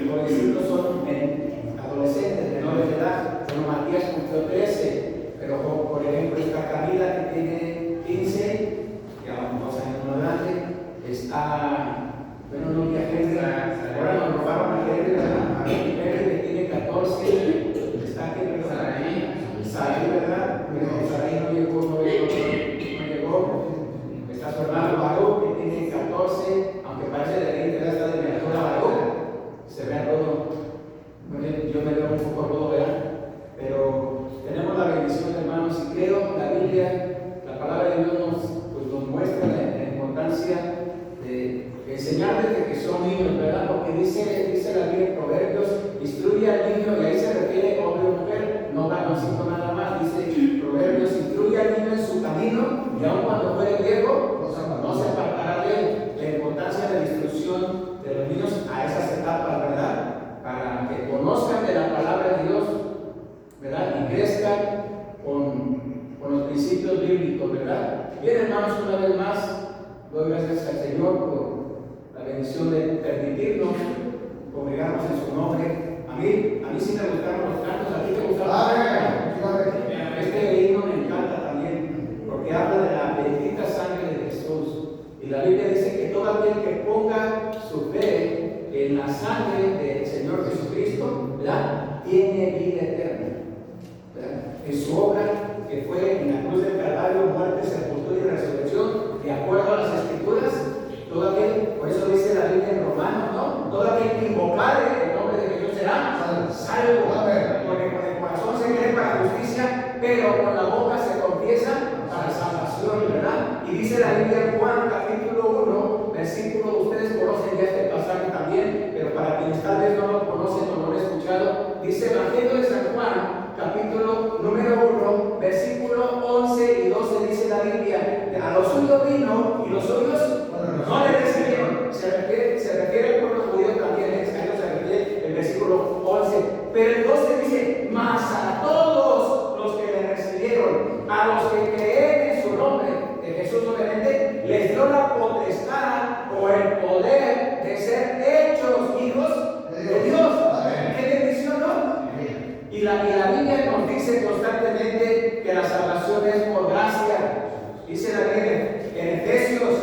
jovencitos son adolescentes, menores de edad. Bueno, Matías cumplió 13, pero por ejemplo está Camila que tiene 15, ya 2 años más grande. Está, bueno, no viajé, ahora nos robaron a Henry, ¿verdad? A Henry que tiene 14, está aquí, ¿verdad? Sarai, ¿verdad? Sarai no llegó. Está su hermano Baruch que tiene 14, aunque parece de 20, ya está de miniatura Baruch. Se ve todo, yo me veo un poco rudo, ¿verdad? Pero tenemos la bendición, hermanos, y creo la Biblia, la palabra de Dios nos muestra la importancia de enseñar desde que son niños, ¿verdad? Porque dice la Biblia en Proverbios, instruye al niño, y ahí se refiere hombre o mujer, no varoncito nada más. Dice Proverbios, instruye al niño en su camino, y aun cuando fuere viejo, no se apartará de él. La importancia de la instrucción de los niños a esas etapas, ¿verdad? Para que conozcan de la palabra de Dios, ¿verdad? Y crezcan con los principios bíblicos, ¿verdad? Bien, hermanos, una vez más, doy gracias al Señor por la bendición de permitirnos congregarnos en su nombre. A mí sí me gustaron los cantos. ¿A ti te gustaron? Este himno me encanta también, porque habla de la bendita sangre de Jesús. Y la Biblia dice que todo aquel que ponga su fe en la sangre del Señor Jesucristo, ¿verdad?, tiene vida eterna, ¿verdad? En su obra, que fue en la cruz del Calvario, muerte, sepultura y resurrección, de acuerdo a las Escrituras, todo aquel, por eso dice la Biblia en Romanos, ¿no? Todo aquel que invocare el nombre de Jesús será salvo. Porque con el corazón se cree para justicia, pero con la boca se confiesa para salvación, ¿verdad? Y dice la Biblia en Juan capítulo 1, versículo, ustedes conocen ya este pasaje también, pero para quienes tal vez no lo conocen o no lo han escuchado, dice Evangelio de San Juan, capítulo número 1, versículo 11 y 12, dice la Biblia, a los suyos vino y los suyos no le recibieron. Se refiere al pueblo judío también, a ellos se refiere el versículo 11, pero el 12 dice, mas a todos los que le recibieron, a los que creen en su nombre, de Jesús obviamente, les dio la potestad o el poder de ser hechos hijos de Dios. ¡Qué bendición, no! Y la Biblia nos dice constantemente que la salvación es por gracia. Dice la Biblia en Efesios,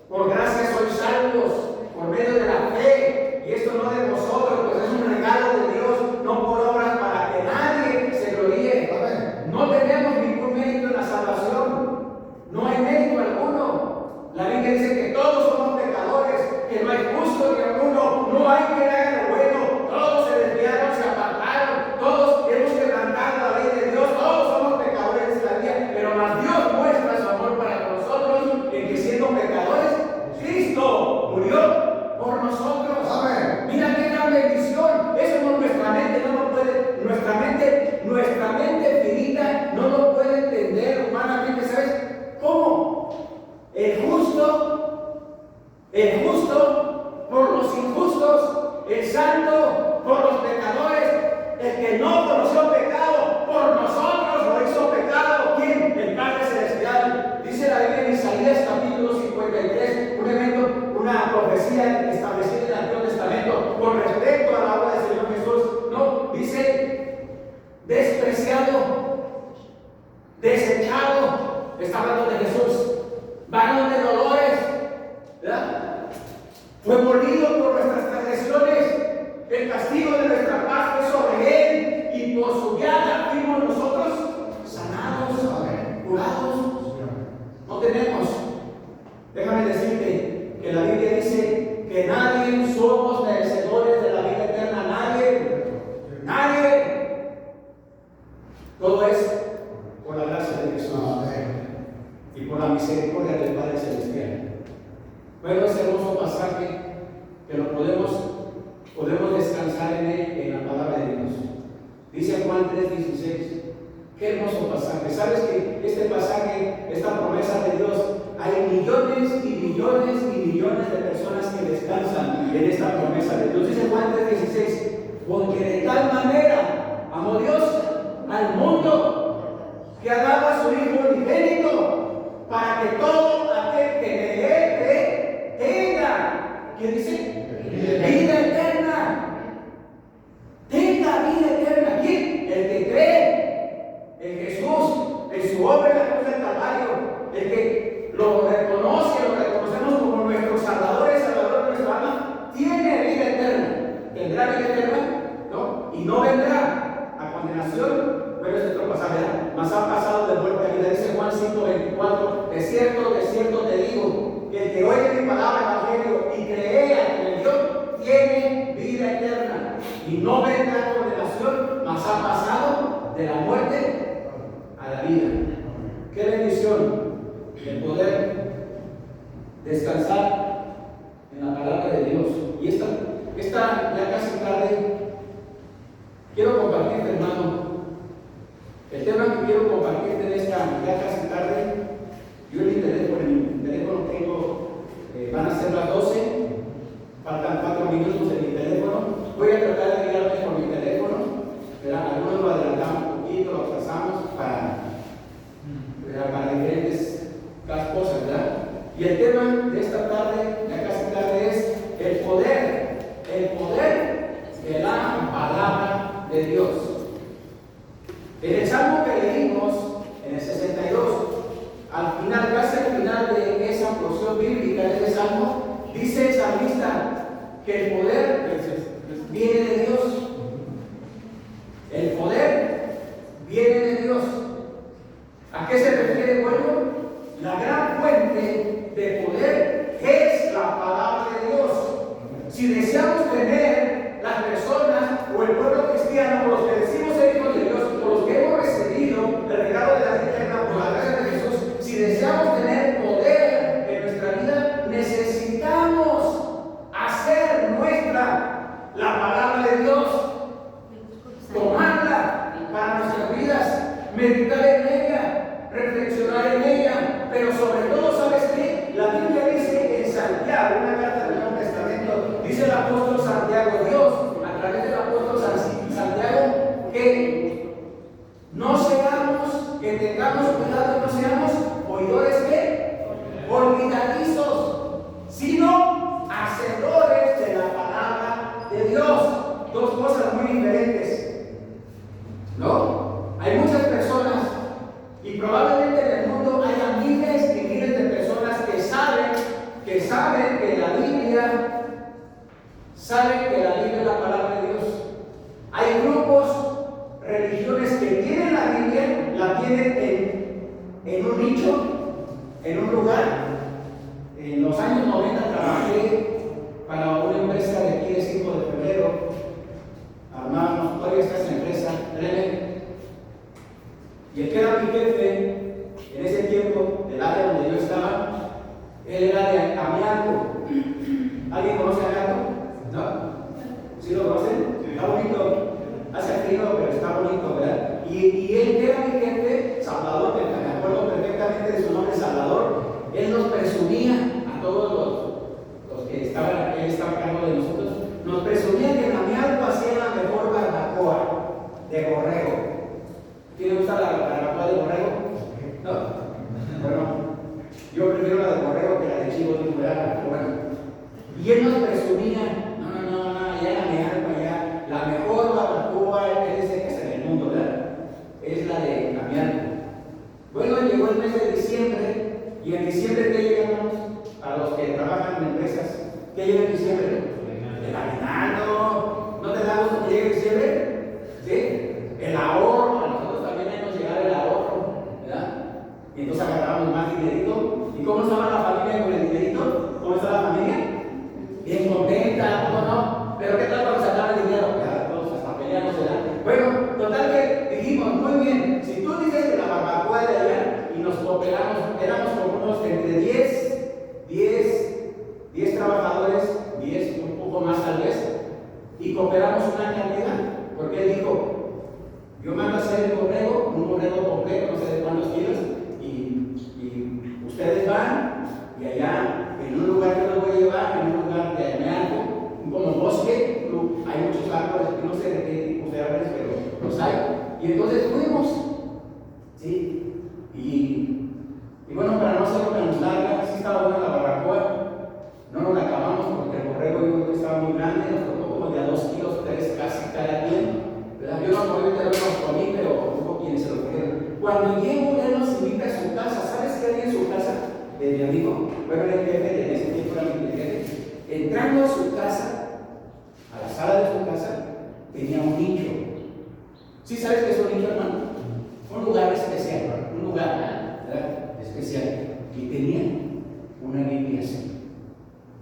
por gracia sois salvos, por medio de la fe, y esto no de vosotros, pues es un regalo de Dios, no por obras para que nadie se gloríe. No tenemos ningún mérito en la salvación, no hay mérito alguno. La Biblia dice que todos somos pecadores, que no hay justo ni alguno, no hay quien haga lo bueno, todos se desviaron, se apartaron, todos hemos quebrantado la ley de Dios, todos somos pecadores de la vida, pero más Dios muestra su amor para nosotros en que siendo pecadores, Cristo murió por nosotros. Amén. Mira qué gran bendición. Eso no, nuestra mente no lo puede, nuestra mente finita no lo puede entender humanamente. ¿Sabes cómo? El justo por los injustos, el santo por los pecadores, el que no conoció pecado por nosotros lo hizo pecado. ¿Quién? El Padre Celestial. Dice la Biblia en Isaías capítulo 53, un evento, una profecía establecida en el Antiguo Testamento con respecto a la obra del Señor Jesús. No, dice despreciado, desechado, está hablando de Jesús, varón de dolores, ¿verdad? Fue molido por nuestras transgresiones, el castigo de nuestra paz fue sobre él, y por su llaga fuimos nosotros sanados, curados. No tenemos, déjame decirte que la Biblia dice que nadie somos merecedores de la vida eterna, nadie. Todo es por la gracia de Jesús y por la misericordia del Padre Celestial. Bueno, ese hermoso pasaje que lo podemos descansar en él, en la palabra de Dios. Dice Juan 3:16. Qué hermoso pasaje. ¿Sabes que este pasaje, esta promesa de Dios, hay millones y millones y millones de personas que descansan en esta promesa de Dios? Dice Juan 3:16, porque de tal manera amó Dios al mundo que ha dado a su Hijo unigénito para que todo aquel que en él cree tenga, ¿qué dice? Vida eterna. tendrá vida eterna, ¿no? Y no vendrá a condenación, pero es otro pasaje, mas ha pasado de muerte a vida. Dice Juan 5:24, de cierto te digo, que el que oye mi palabra, evangelio, y cree al que le dio, tiene vida eterna, y no vendrá a condenación, mas ha pasado de la muerte a la vida. Qué bendición el poder descansar en la palabra de Dios. Y esta ya casi tarde, quiero compartirte, hermano, el tema que quiero compartirte en esta ya casi tarde. Yo en mi teléfono tengo, van a ser las 12, faltan 4 minutos en mi teléfono. Voy a tratar de guiarme por mi teléfono, ¿verdad? Algunos lo adelantamos un poquito, lo atrasamos para diferentes cosas, ¿verdad? Y el tema de esta tarde, ya casi tarde, es el poder de la palabra de Dios. En el Salmo que leímos, en el 62, al final, casi al final de esa porción bíblica de ese Salmo, dice el salmista que el poder viene de Dios. El poder viene de Dios. ¿A qué se refiere? Bueno, la gran fuente de poder es la palabra de Dios. Si deseamos tener las personas o el pueblo cristiano, o los que decimos ser hijos de Dios, o los que hemos recibido el regalo de la vida eterna por la gracia de Jesús, si deseamos tener poder en nuestra vida, necesitamos hacer nuestra la palabra de Dios, tomarla para nuestras vidas, meditar en ella, reflexionar en ella, pero sobre todo, ¿sabes qué? La Biblia dice en Santiago, una carta del Nuevo Testamento, dice el apóstol Santiago, Dios, a través del apóstol Santiago, que no seamos, que tengamos cuidado, no seamos oidores que olvidadizos, sino hacedores de la palabra de Dios. Dos cosas muy diferentes, ¿no? Hay muchas personas, y probablemente en el mundo haya miles y miles de personas que saben que la Biblia, es la palabra de Dios. Hay grupos, religiones que tienen la Biblia, la tienen en un nicho, en un lugar. En los años 90 trabajé para una empresa de aquí de 5 de febrero. Armamos, todavía está esa empresa, y el que era mi jefe en ese tiempo, del área donde yo estaba, él era de Amianco. ¿Alguien conoce Amianco? ¿No? ¿Sí lo conocen? Sí. Está bonito. Hace frío, pero está bonito, ¿verdad? Y él que era mi jefe, Salvador, que me acuerdo perfectamente de su nombre, Salvador, él nos presumía a todos los que estaban, él estaba a cargo de nosotros, nos presumía que en Amianco hacía la mejor barbacoa de borrego. ¿Quién le gusta la barbacoa de borrego? No. Bueno, yo prefiero la de borrego que la de chivo, bueno. Y él nos presumía, no, ya la mejor, allá, la mejor barbacoa, él dice que es en el mundo, ¿verdad? Es la de Amianco. Bueno, llegó el mes de diciembre, y en diciembre, ¿qué llegamos? A los que trabajan en empresas, ¿qué llega en diciembre? El aguinaldo. ¿No te da gusto que llegue diciembre? ¿Sí? El ahorro, a nosotros también hay que llegar el ahorro, ¿verdad? Y entonces agarramos más dinerito. ¿Y cómo estaba la familia con el dinerito? ¿Cómo está la familia? Bien contenta, ¿no? Pero ¿qué tal cuando sacaban el dinero? Ya, todos hasta peleamos, ¿verdad? Bueno, total que dijimos, muy bien, si tú dices que la barbacoa de allá y nos cooperamos, éramos como unos entre 10 trabajadores, 10, un poco más tal vez, y cooperamos una cantidad, porque él dijo, yo mando a hacer un borrego completo, no sé de cuántos kilos, y ustedes van, y allá, en un lugar que los voy a llevar, en un lugar de algo, como bosque, hay muchos árboles, no sé de qué tipo de árboles, pero los hay. Y entonces fuimos, ¿sí? Y bueno, para no hacerlo tan larga, sí estaba buena la barbacoa, no nos la acabamos porque el borrego yo creo que estaba muy grande, nos tocó como de a 2 kilos, 3 casi cada quien. Yo no obviamente no los comí, pero hubo quienes se lo comieron. Cuando llego, él nos invita a su casa. ¿Sabes qué hay en su casa? De mi amigo. Bueno, el jefe, en ese tiempo era mi jefe. Entrando a su casa, a la sala de su ¿Sí sabes qué es un nicho, hermano? Un lugar especial, un lugar, ¿verdad?, especial. Y tenía una Biblia así,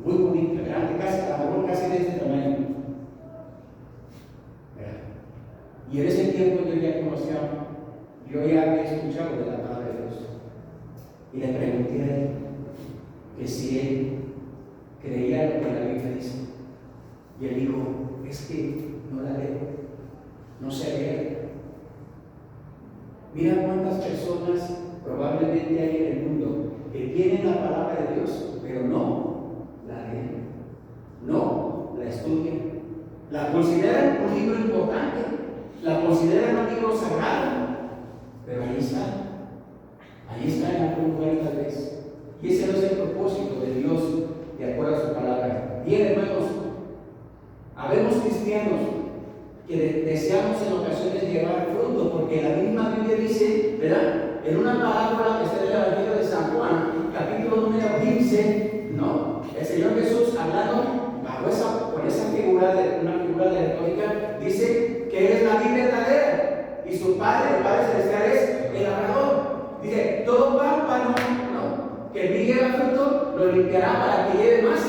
muy bonita, grande, casi de este tamaño. ¿Verdad? Y en ese tiempo yo ya había escuchado de la palabra de Dios. Y le pregunté a él que si él creía lo que la Biblia dice. Y él dijo, es que no la leo, no sé leer. Mira cuántas personas probablemente hay en el mundo que tienen la palabra de Dios, pero no la leen, no la estudian, la consideran un libro importante, la consideran un libro sagrado, pero ahí está en algún lugar tal vez. Y ese no es el propósito de Dios de acuerdo a su palabra. Bien, hermanos, habemos cristianos que deseamos en ocasiones llevar fruto, porque la misma Biblia dice, ¿verdad?, en una parábola que está en el Evangelio de San Juan, capítulo número 15, ¿no?, el Señor Jesús, hablando con esa figura una figura de retórica, dice que Él es la vid verdadera y su Padre, el Padre Celestial, es el labrador. Dice, todo pámpano, ¿no?, que ni lleva fruto, lo limpiará para que lleve más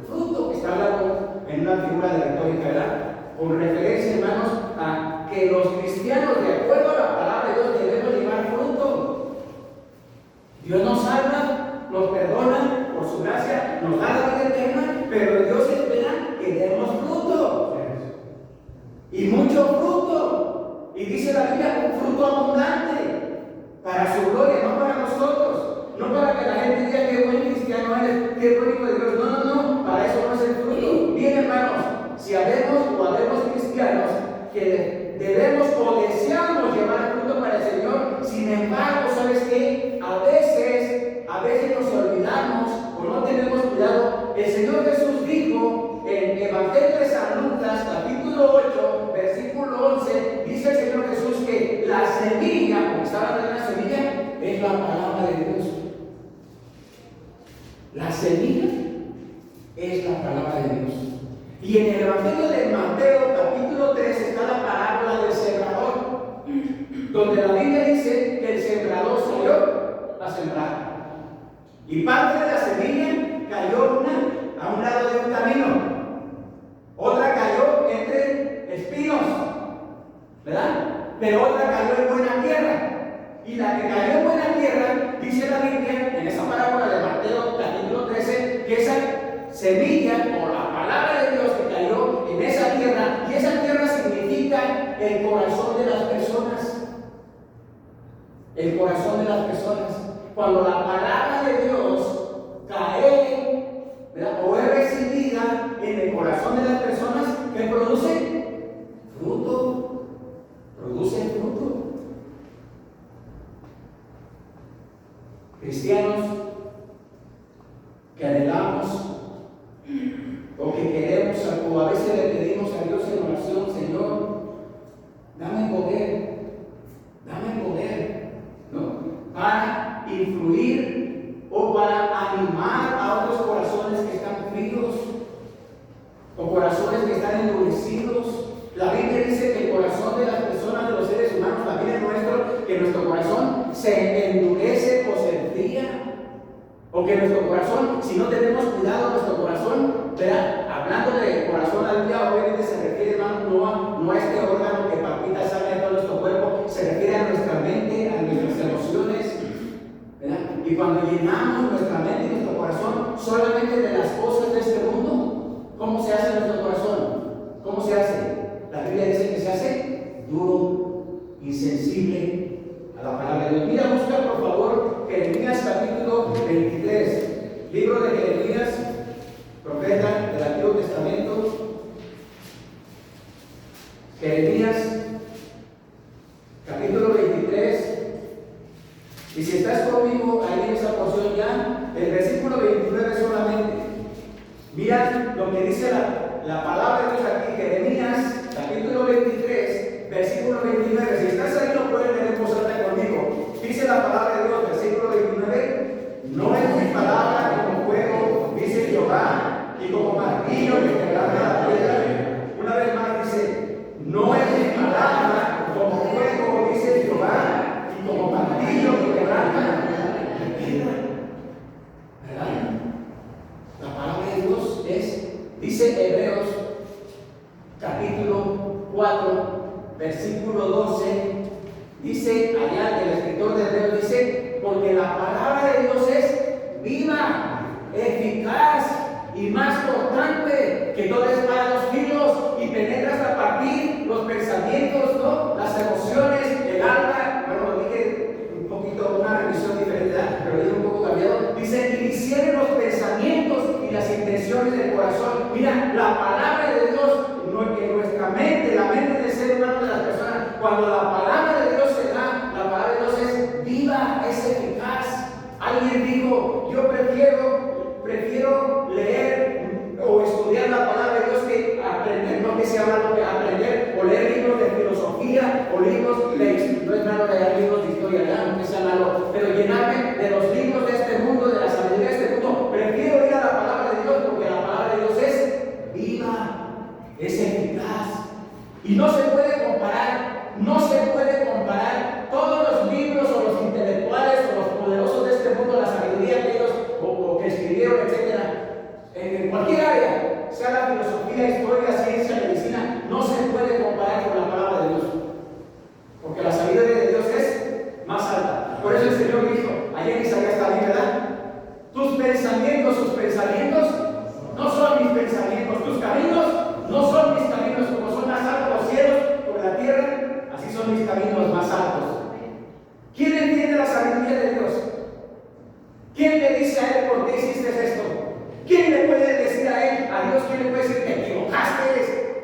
fruto. Está hablando en una figura de retórica, ¿verdad?, con referencia, hermanos, a que los cristianos, de acuerdo a la palabra de Dios, debemos llevar fruto. Dios nos salva, nos perdona por su gracia, nos da la vida eterna, pero Dios espera que demos fruto. Y mucho fruto. Y dice la Biblia, un fruto abundante, para su gloria, no para nosotros. No para que la gente diga qué buen cristiano eres, qué buen hijo de Dios. No, para eso no es el fruto. Bien, hermanos, si habemos cristianos que debemos o deseamos llevar fruto para el Señor, sin embargo, ¿sabes qué? A veces nos olvidamos o no tenemos cuidado. El Señor Jesús dijo en Evangelio de San Lucas, capítulo 8, versículo 11, dice el Señor Jesús que la semilla, como estaba hablando de la semilla, es la palabra de Dios. La semilla es la palabra de Dios. Y en el Evangelio de Mateo, capítulo 3, está la parábola del sembrador, donde la Biblia dice que el sembrador salió a sembrar. Y parte de la semilla cayó a un lado de un camino, otra cayó entre espinos, ¿verdad?, pero otra cayó en buena tierra. Y la que cayó en buena tierra, dice la Biblia, en esa parábola de Mateo, capítulo 13, que esa semilla o la palabra de Dios que cayó en esa tierra, y esa tierra significa el corazón de las personas. El corazón de las personas. Cuando la palabra de Dios cae, ¿verdad?, o es recibida en el corazón de las personas, ¿qué produce? Fruto. Produce fruto. Cristianos que anhelamos o que queremos, o a veces le pedimos a Dios en oración, Señor, dame poder, ¿no?, para influir o para animar a otros corazones que están fríos o corazones que están endurecidos. La Biblia dice que el corazón de las personas, de los seres humanos, también es nuestro, que nuestro corazón se endurece o se enfría. O que nuestro corazón, si no tenemos cuidado, nuestro corazón, ¿verdad?, hablando de corazón al día, obviamente se refiere, hermano, no a este órgano que palpita sangre en todo nuestro cuerpo, se refiere a nuestra mente, a nuestras emociones, ¿verdad? Y cuando llenamos nuestra mente y nuestro corazón solamente de las cosas de este mundo, ¿cómo se hace nuestro corazón? ¿Cómo se hace? La Biblia dice que se hace duro, insensible a la palabra de Dios. Mira, busca por favor Jeremías capítulo 23, libro de Jeremías, profeta del Antiguo Testamento. Jeremías capítulo 23. Y si estás conmigo ahí en esa porción ya, el versículo 29 solamente. Mira lo que dice la palabra de Dios aquí, Jeremías capítulo 23, versículo 29. Si estás ahí lo puedes leer en voz alta conmigo. Dice la palabra de Dios, versículo 29. No es mi palabra como fuego, dice Jehová, y como martillo que quebranta la piedra. Una vez más dice, no es mi palabra versículo 12, dice allá, el escritor de Hebreos dice, porque la palabra de Dios es viva, eficaz y más cortante que toda espada de dos filos y penetra hasta partir los pensamientos, ¿no? Las emociones, el alma. Bueno, lo dije un poquito, una revisión diferente, ¿verdad? Pero lo dije un poco cambiado. Dice, y discierne los pensamientos y las intenciones del corazón. Mira, la palabra de Dios en nuestra mente, la mente del ser humano, de las personas, cuando la palabra de Dios se da, la palabra de Dios es viva, es eficaz. Alguien dijo, yo prefiero leer o estudiar la palabra de Dios que aprender, no que sea malo que aprender o leer libros de filosofía o libros de, no es malo leer libros de historia, ¿verdad? No que sea malo, pero llenarme de los libros de este mundo, de la sabiduría de este mundo. Prefiero ir a la palabra de Dios porque la palabra de Dios es viva, es eficaz y no se puede comparar todos los libros o los intelectuales o los poderosos de este mundo, la sabiduría que ellos o que escribieron, etcétera, en cualquier área, sea la filosofía, historia, ciencia, medicina, no se puede comparar con la palabra de Dios, porque la sabiduría de Dios es más alta. Por eso el Señor dijo, ayer en Isaías también, ¿verdad? Sus pensamientos no son mis pensamientos, tus caminos no son mis caminos, como son más altos los cielos sobre la tierra, así son mis caminos más altos. ¿Quién entiende la sabiduría de Dios? ¿Quién le dice a él por qué hiciste esto? ¿Quién le puede decir a él, a Dios, quién le puede decir, te equivocaste?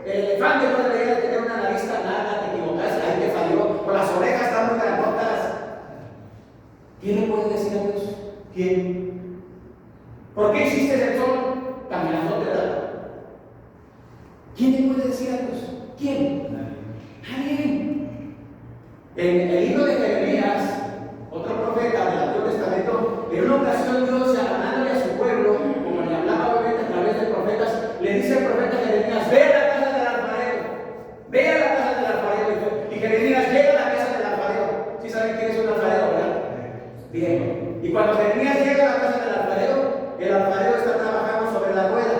El elefante no debería tener una nariz tan larga, te equivocaste, ahí te falló, o las orejas están muy grandotas. ¿Quién le puede decir a Dios? ¿Quién? ¿Por qué hiciste el sol tan grandote? ¿Quién le puede decir a Dios? ¿Quién? Nadie. En el libro de Jeremías, otro profeta del Antiguo Testamento, en una ocasión Dios, hablándole a su pueblo, como le hablaba obviamente a través de profetas, le dice al profeta Jeremías, ve a la casa del alfarero, ve a la casa del alfarero. Y Jeremías llega a la casa del alfarero. ¿Sí saben quién es un alfarero, verdad? Bien. Y cuando Jeremías llega a la casa del alfarero, el alfarero está trabajando sobre la rueda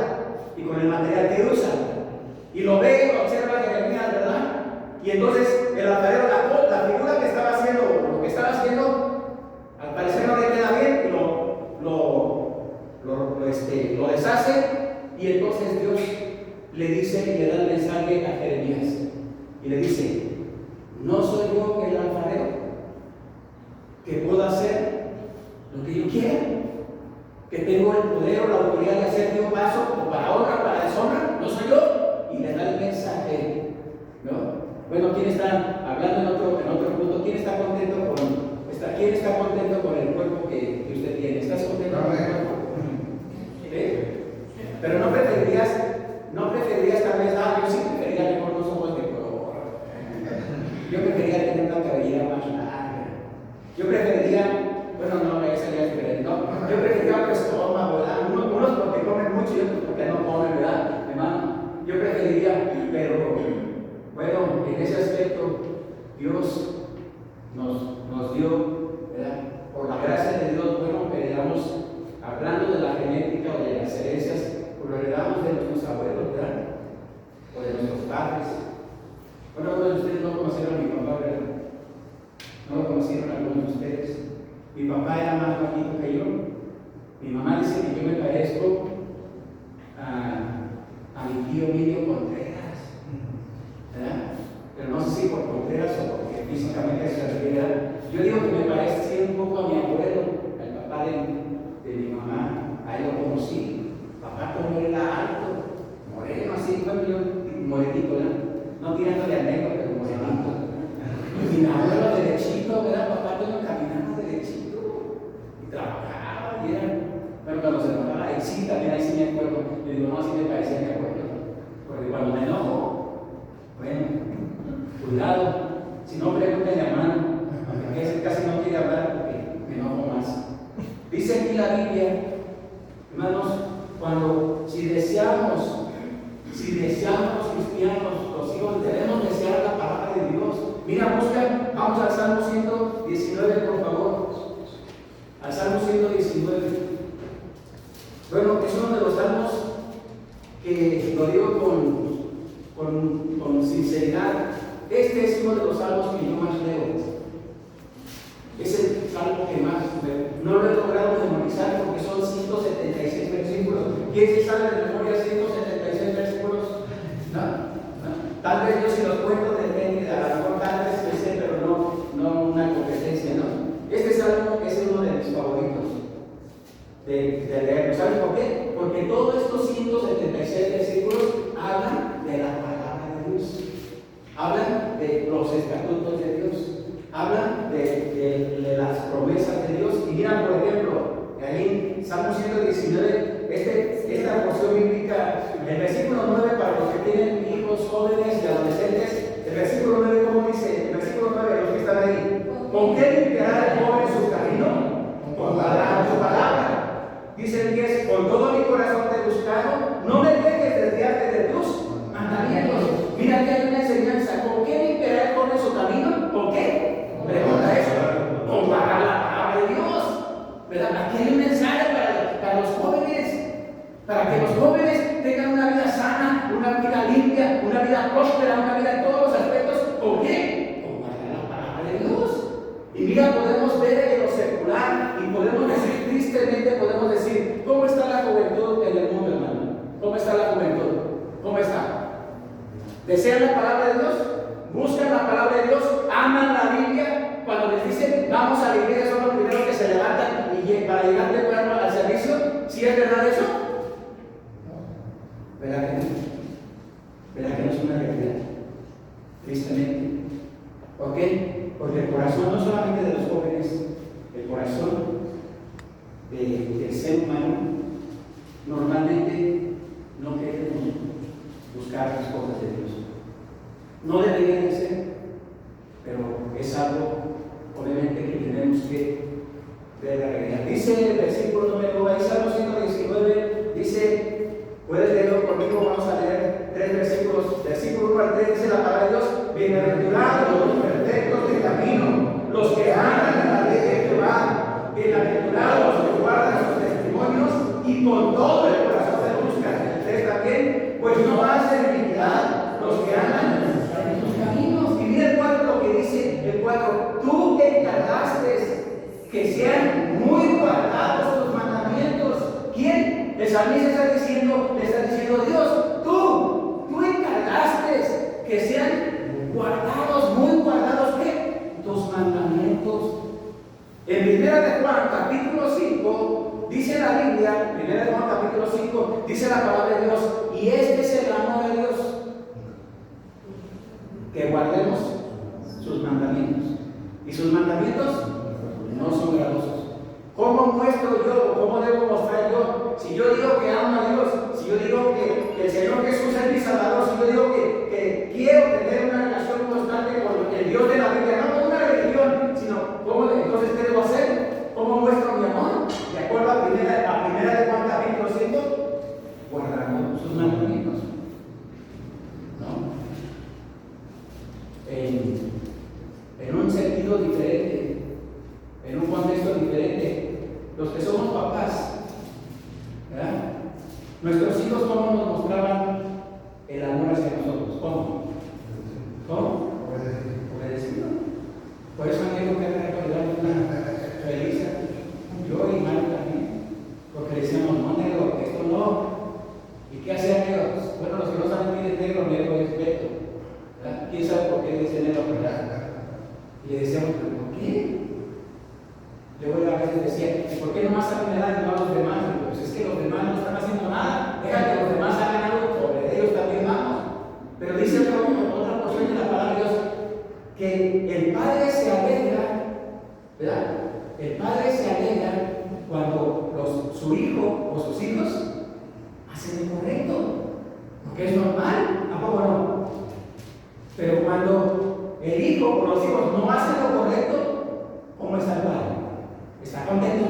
y con el material que usa. Y lo ve, lo observa Jeremías, ¿verdad? Y entonces el alfarero, la figura que estaba haciendo, lo que estaba haciendo, al parecer no le queda bien, lo deshace, y entonces Dios le dice y le da el mensaje a Jeremías. Y le dice, ¿no soy yo el alfarero que puedo hacer lo que yo quiera? ¿Que tengo el poder o la autoridad de hacer de un vaso o para honra, para deshonra? ¿No soy yo? Y le da el mensaje, ¿no? Bueno, ¿quién está hablando en otro punto? ¿Quién está contento ¿quién está contento con el cuerpo que usted tiene? ¿Estás contento con el cuerpo? ¿Sí? Pero no preferirías tal vez, yo sí preferiría mejor los ojos de color. Yo preferiría tener una cabellera más larga. Yo preferiría, no, esa sería diferente, ¿no? Yo preferiría otro estómago, ¿verdad? Unos porque comen mucho y otros porque no comen, ¿verdad, hermano? Yo preferiría, pero bueno, en ese aspecto Dios nos dio, ¿verdad? Por la gracia de Dios, bueno, heredamos, hablando de la genética o de las herencias, pues lo heredamos de nuestros abuelos, ¿verdad? O de nuestros padres. Bueno, algunos de ustedes no conocieron a mi papá, ¿verdad? No lo conocieron algunos de ustedes. Mi papá era más bajito que yo. Mi mamá dice que yo me parezco a mi tío Emilio Contreras, ¿verdad? Pero no sé si por Contreras o porque físicamente es la realidad. Yo digo que me parece un poco a mi abuelo, al papá de mi mamá. A él lo conocí. Papá como era alto, moreno, así, bueno, yo morenito, ¿verdad? No tirándole al negro, pero morenito. Y mi abuelo derechito, ¿verdad? Papá todo caminaba derechito y trabajaba y era, bueno, cuando se enojaba, sí, también ahí sí me acuerdo. Le digo, no, así me parecía mi abuelo. Porque cuando me enojo, bueno, cuidado, si no pregúntenle a mano, porque casi no quiere hablar porque me enojo más. Dice aquí la Biblia, hermanos, si deseamos cristianos, los hijos, debemos desear la palabra de Dios. Mira, busca, vamos al Salmo 119, por favor. Al Salmo 119. Bueno, es uno de los salmos que lo digo con sinceridad. Este es uno de los salmos que yo más leo. Es el salmo que más no lo he logrado memorizar porque son 176 versículos. ¿Quién se sabe de memoria 176 versículos? No, no. Tal vez yo si los cuento depende, a lo mejor tal vez me sé, pero no una competencia, ¿no? Este salmo es uno de mis favoritos de leer. ¿Sabes por qué? Porque todos estos 176 versículos hablan de la palabra de Dios, hablan de los estatutos de Dios, hablan de las promesas de Dios. Y mira, por ejemplo, ahí en Salmo 119, esta porción bíblica, el versículo 9, para los que tienen hijos jóvenes y adolescentes, el versículo 9, ¿cómo dice? El versículo 9, los que están ahí: ¿con qué limpiará el joven su camino? Con tu palabra. Dice el 10: con todo mi corazón te he buscado, no me dejes desviarte de tus mandamientos. Mira que hay una enseñanza. ¿Con qué limpiará el joven su camino? ¿Con qué? Pregunta eso. Con la palabra de Dios. ¿Verdad? Aquí hay un mensaje para los jóvenes, para que los jóvenes tengan una vida sana, una vida limpia, una vida próspera, una vida en todos los aspectos. ¿Con qué? Con la palabra de Dios. Y mira, podemos ver en lo secular y podemos decir, tristemente podemos decir, ¿cómo está la juventud en el mundo, hermano? ¿Cómo está la juventud? ¿Cómo está? ¿Desean la palabra de Dios? ¿Buscan la palabra de Dios? ¿Aman la Biblia? Cuando les dicen, vamos a la iglesia, son los primeros que se levantan para llegar temprano al servicio. ¿Sí es verdad eso? ¿Verdad que no? ¿Verdad que no es una realidad? Tristemente. ¿Por qué? Porque el corazón no solamente de los jóvenes, el corazón del ser humano normalmente no quiere buscar las cosas de Dios. No debería de ser, pero es algo obviamente que tenemos que ver la realidad. Dice el versículo número 1, Salmo 119, dice, puedes leerlo conmigo, vamos a leer 3 versículos. Versículo 1 al 3 dice la palabra de Dios: bienaventurados los perfectos de camino, los que aman la ley de Jehová, bienaventurados los que guardan sus testimonios y con todo el corazón se buscan. El 3 también, pues no hacen iniquidad los que aman en tus caminos. Y mira el 4 lo que dice el 4: tú te encargaste que sean muy guardados tus mandamientos. ¿Quién? El salmista está diciendo, le está diciendo Dios, tú encargaste que sean guardados, muy guardados, ¿qué? Tus mandamientos. En 1 de Juan, capítulo 5, dice la Biblia, 1 de Juan, capítulo 5, dice la palabra de Dios, y este es el amor de Dios, que guardemos sus mandamientos. Y sus mandamientos no son gravosos. ¿Cómo muestro yo? ¿Cómo debo mostrar yo? Si yo digo que amo a Dios, si yo digo que el Señor Jesús es mi Salvador, si yo digo que quiero tener una relación constante con el Dios de la Biblia, no con una religión, sino entonces ¿qué debo hacer? ¿Cómo muestro mi amor? De acuerdo a primera de Juan capítulo 5, guardando sus mandamientos. ¿No? En un sentido diferente, en un contexto diferente, los que somos papás, ¿verdad? Nuestros hijos, ¿cómo nos mostraban el amor hacia nosotros? ¿Cómo? Obedeciendo. Por eso me dijo que era una feliz, yo y Mario también, porque decíamos, no, negro, esto no. ¿Y qué hacía negro? Bueno, los que no saben quién es negro es Beto. ¿Quién sabe por qué dice negro, verdad? Y le decíamos, ¿pero por qué? Yo a veces decía, ¿y por qué nomás a mí me dan y no a los demás? Pues es que los demás no están haciendo nada, deja que los demás hagan algo, sobre ellos también vamos. Pero dice otra porción de la palabra de Dios, que el Padre se alegra, ¿verdad? El Padre se alegra cuando su hijo o sus hijos hacen lo correcto, porque es normal, tampoco no. Pero cuando el hijo o los hijos no hacen lo correcto, ¿cómo está el Padre? ¿Está contento?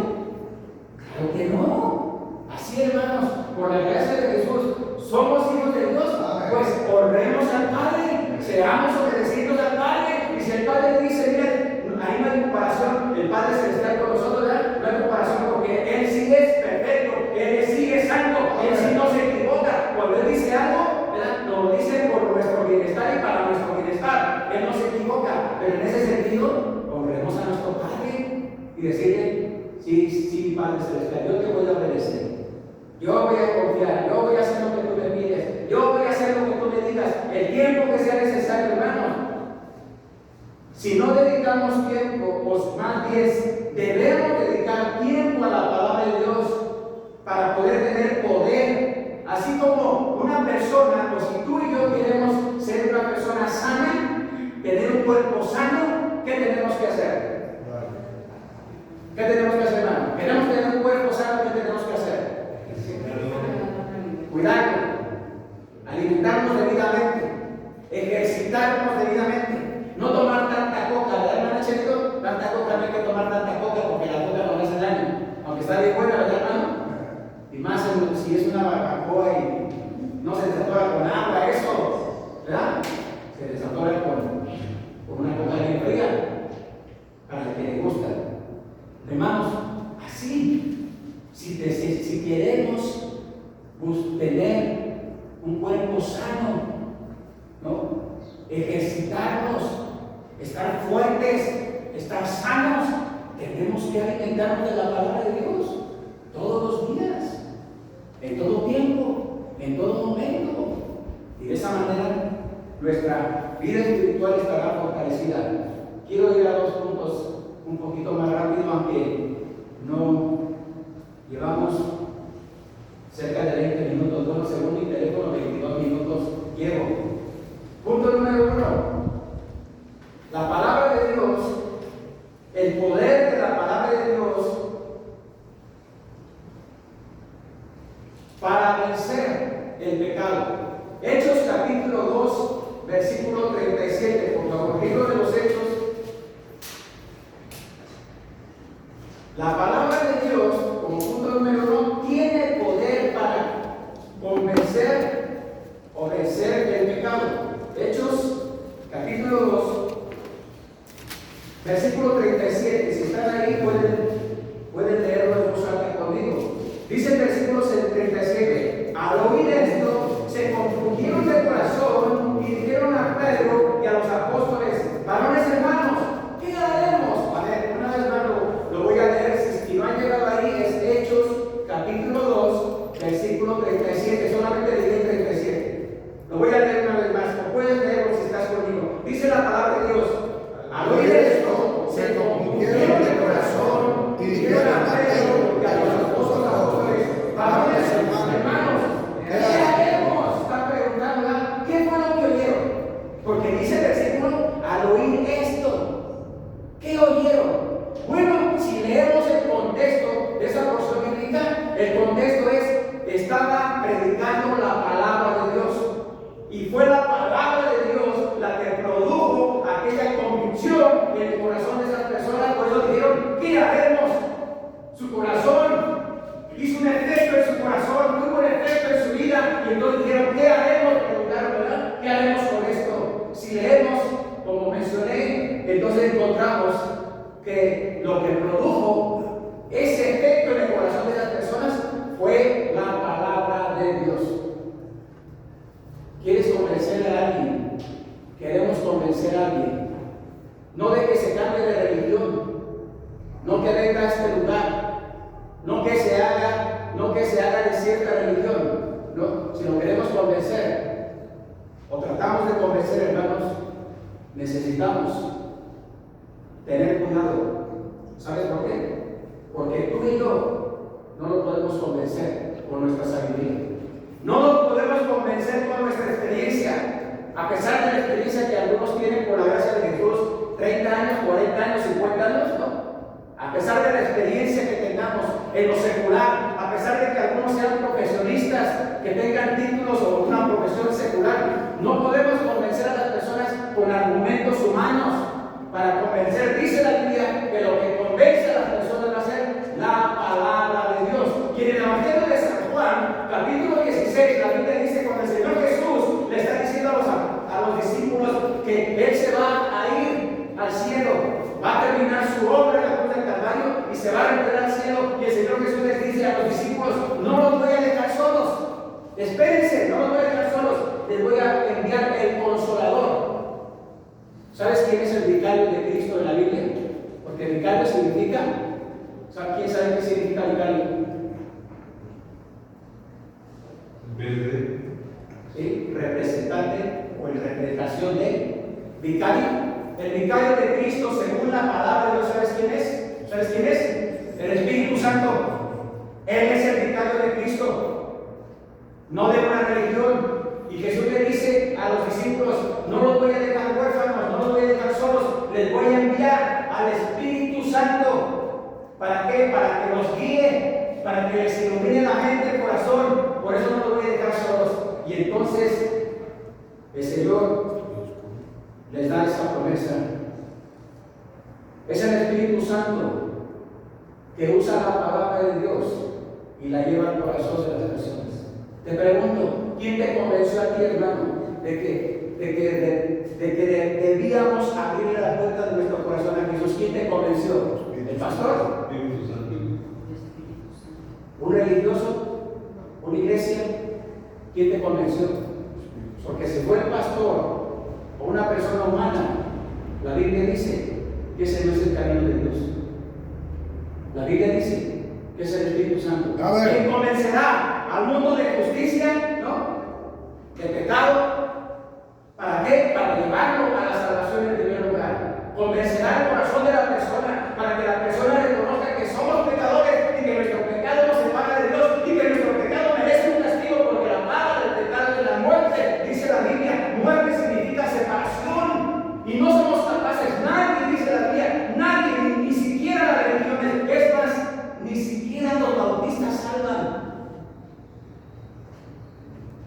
Claro que no. Así, hermanos, por la gracia de Jesús, somos hijos de Dios, pues honremos al Padre, seamos obedecidos al Padre. Y si el Padre dice, miren, ahí no hay comparación, el Padre celestial con nosotros, ¿verdad? No hay comparación porque Él sí es perfecto, Él sí es santo, Él sí no se equivoca. Cuando Él dice algo, ¿verdad? Lo dice por nuestro bienestar y para nuestro bienestar. Él no se equivoca. pero en ese sentido, honremos a nuestro Padre y decirle: sí, Padre Celestial, yo te voy a obedecer. Yo voy a confiar, yo voy a hacer lo que tú me pides, yo voy a hacer lo que tú me digas, el tiempo que sea necesario, hermano. Si no dedicamos tiempo, pues más bien debemos dedicar tiempo a la palabra de Dios para poder tener poder. Así como una persona, pues si tú y yo queremos ser una persona sana, tener un cuerpo sano, ¿qué tenemos que hacer? ¿Qué tenemos que hacer, hermano? Queremos tener un cuerpo sano, ¿qué tenemos que hacer? Cuidarlo, alimentarnos debidamente, ejercitarnos debidamente, no tomar tanta coca, ¿verdad, hermano Chelito? Tanta coca, no hay que tomar tanta coca porque la coca no le hace daño, aunque está bien buena, ¿verdad, hermano? Y más si es una barbacoa y no se desatora con agua, eso, ¿verdad? Se desatora con una coca bien fría, para el que le gusta. Hermanos, así, si queremos tener un cuerpo sano, ¿no? Ejercitarnos, estar fuertes, estar sanos, tenemos que alimentarnos de la palabra de Dios todos los días, en todo tiempo, en todo momento, y de esa manera nuestra vida espiritual estará fortalecida. Quiero ir a 2 puntos un poquito más rápido, aunque no llevamos cerca de 20 minutos. Bueno, según mi teléfono, 22 minutos llevo. Punto número 1. La palabra de Dios, el poder de la palabra de Dios para vencer el pecado. Hechos capítulo 2, versículo 37, por favor. Libro de los Hechos. La palabra de Dios, como punto número 1, tiene poder para convencer o vencer el pecado. Hechos capítulo 2, versículo 37. Si están ahí, pueden leerlo en voz alta conmigo. Dice el versículo 37: al oír esto, se confundieron de corazón y dijeron a Pedro y a los apóstoles: varones hermanos, ¿qué haremos? A ver, una vez más lo voy a leer. Si no han llegado ahí, es Hechos capítulo 2, versículo 37. Solamente leí el 37. Lo voy a leer una vez más. O puedes leerlo si estás conmigo. Dice la palabra de Dios: al oír esto, se confundieron de corazón y dijeron a Pedro y a los apóstoles: varones hermanos, ¿qué haremos? Están preguntando, ¿verdad? ¿Qué fue lo que oyeron? Porque dice el versículo: al oír esto, ¿qué oyeron? Bueno, si leemos el contexto de esa porción bíblica, el contexto es: estaba predicando la palabra de Dios, y fue la palabra de Dios la que produjo aquella convicción en el corazón de esas personas. Por eso dijeron: ¿qué haremos? Su corazón hizo un efecto en su corazón, tuvo un efecto en su vida, y entonces dijeron: ¿qué haremos? Preguntaron, ¿verdad? ¿Qué haremos con esto? Si leemos, como mencioné, entonces encontramos que lo que produjo ese efecto en el corazón de las personas fue la palabra de Dios. ¿Quieres convencer a alguien? Queremos convencer a alguien. No de que se cambie de religión, no que venga a este lugar, no que se haga de cierta religión, no, si lo queremos convencer o tratamos de convencer, hermanos, necesitamos tener cuidado. ¿Sabes por qué? Porque tú y yo no lo podemos convencer con nuestra sabiduría. No lo podemos convencer con nuestra experiencia. A pesar de la experiencia que algunos tienen por la gracia de Jesús, 30 años, 40 años, 50 años, ¿no? A pesar de la experiencia que tengamos en lo secular, a pesar de que algunos sean profesionistas, que tengan títulos o una profesión secular, no podemos convencer a las personas con argumentos humanos. Para convencer, dice la Biblia, que lo que convence a las personas va a ser la palabra de Dios. Y en el Evangelio de San Juan, capítulo 16, la Biblia dice: cuando el Señor Jesús le está diciendo a los discípulos que Él se va a ir al cielo, va a terminar su obra en la cruz del Calvario y se va a retirar al cielo, y el Señor Jesús les dice a los discípulos: no los voy a dejar solos, espérense, no los voy a dejar solos, les voy a enviar el Consolador. ¿Sabes quién es el vicario de Cristo en la Biblia? Porque vicario significa, ¿quién sabe qué significa vicario? Verde. ¿Sí? Representante o en representación de vicario. El vicario de Cristo, según la palabra de Dios, ¿sabes quién es? ¿Sabes quién es? El Espíritu Santo. Él es el vicario de Cristo, no de una religión. Y Jesús le dice a los discípulos: no los voy a dejar huérfanos, no los voy a dejar solos, les voy a enviar al Espíritu Santo. ¿Para qué? Para que los guíe, para que les ilumine la mente, el corazón. Por eso no los voy a dejar solos. Y entonces el Señor les da esa promesa. Es el Espíritu Santo que usa la palabra de Dios y la lleva al corazón de las personas. Te pregunto, ¿quién te convenció a ti, hermano, de que debíamos abrir la puerta de nuestro corazón a Jesús? ¿Quién te convenció? ¿El pastor? ¿Un religioso? ¿Una iglesia? ¿Quién te convenció? Porque si fue el pastor o una persona humana, la Biblia dice que ese no es el camino de Dios. La Biblia dice que es el Espíritu Santo quien convencerá al mundo de justicia, ¿no?, de pecado. ¿Para qué? Para llevarlo a la salvación en primer lugar. Convencerá el corazón de la persona para que la persona reconozca que somos pecadores y que nuestro pecado nos separa de Dios y que nuestro pecado merece un castigo, porque la paga del pecado es la muerte. Dice la Biblia, muerte significa separación y no somos capaces. Nadie, dice la Biblia, nadie, ni siquiera la religión, es más, ni siquiera los bautistas salvan.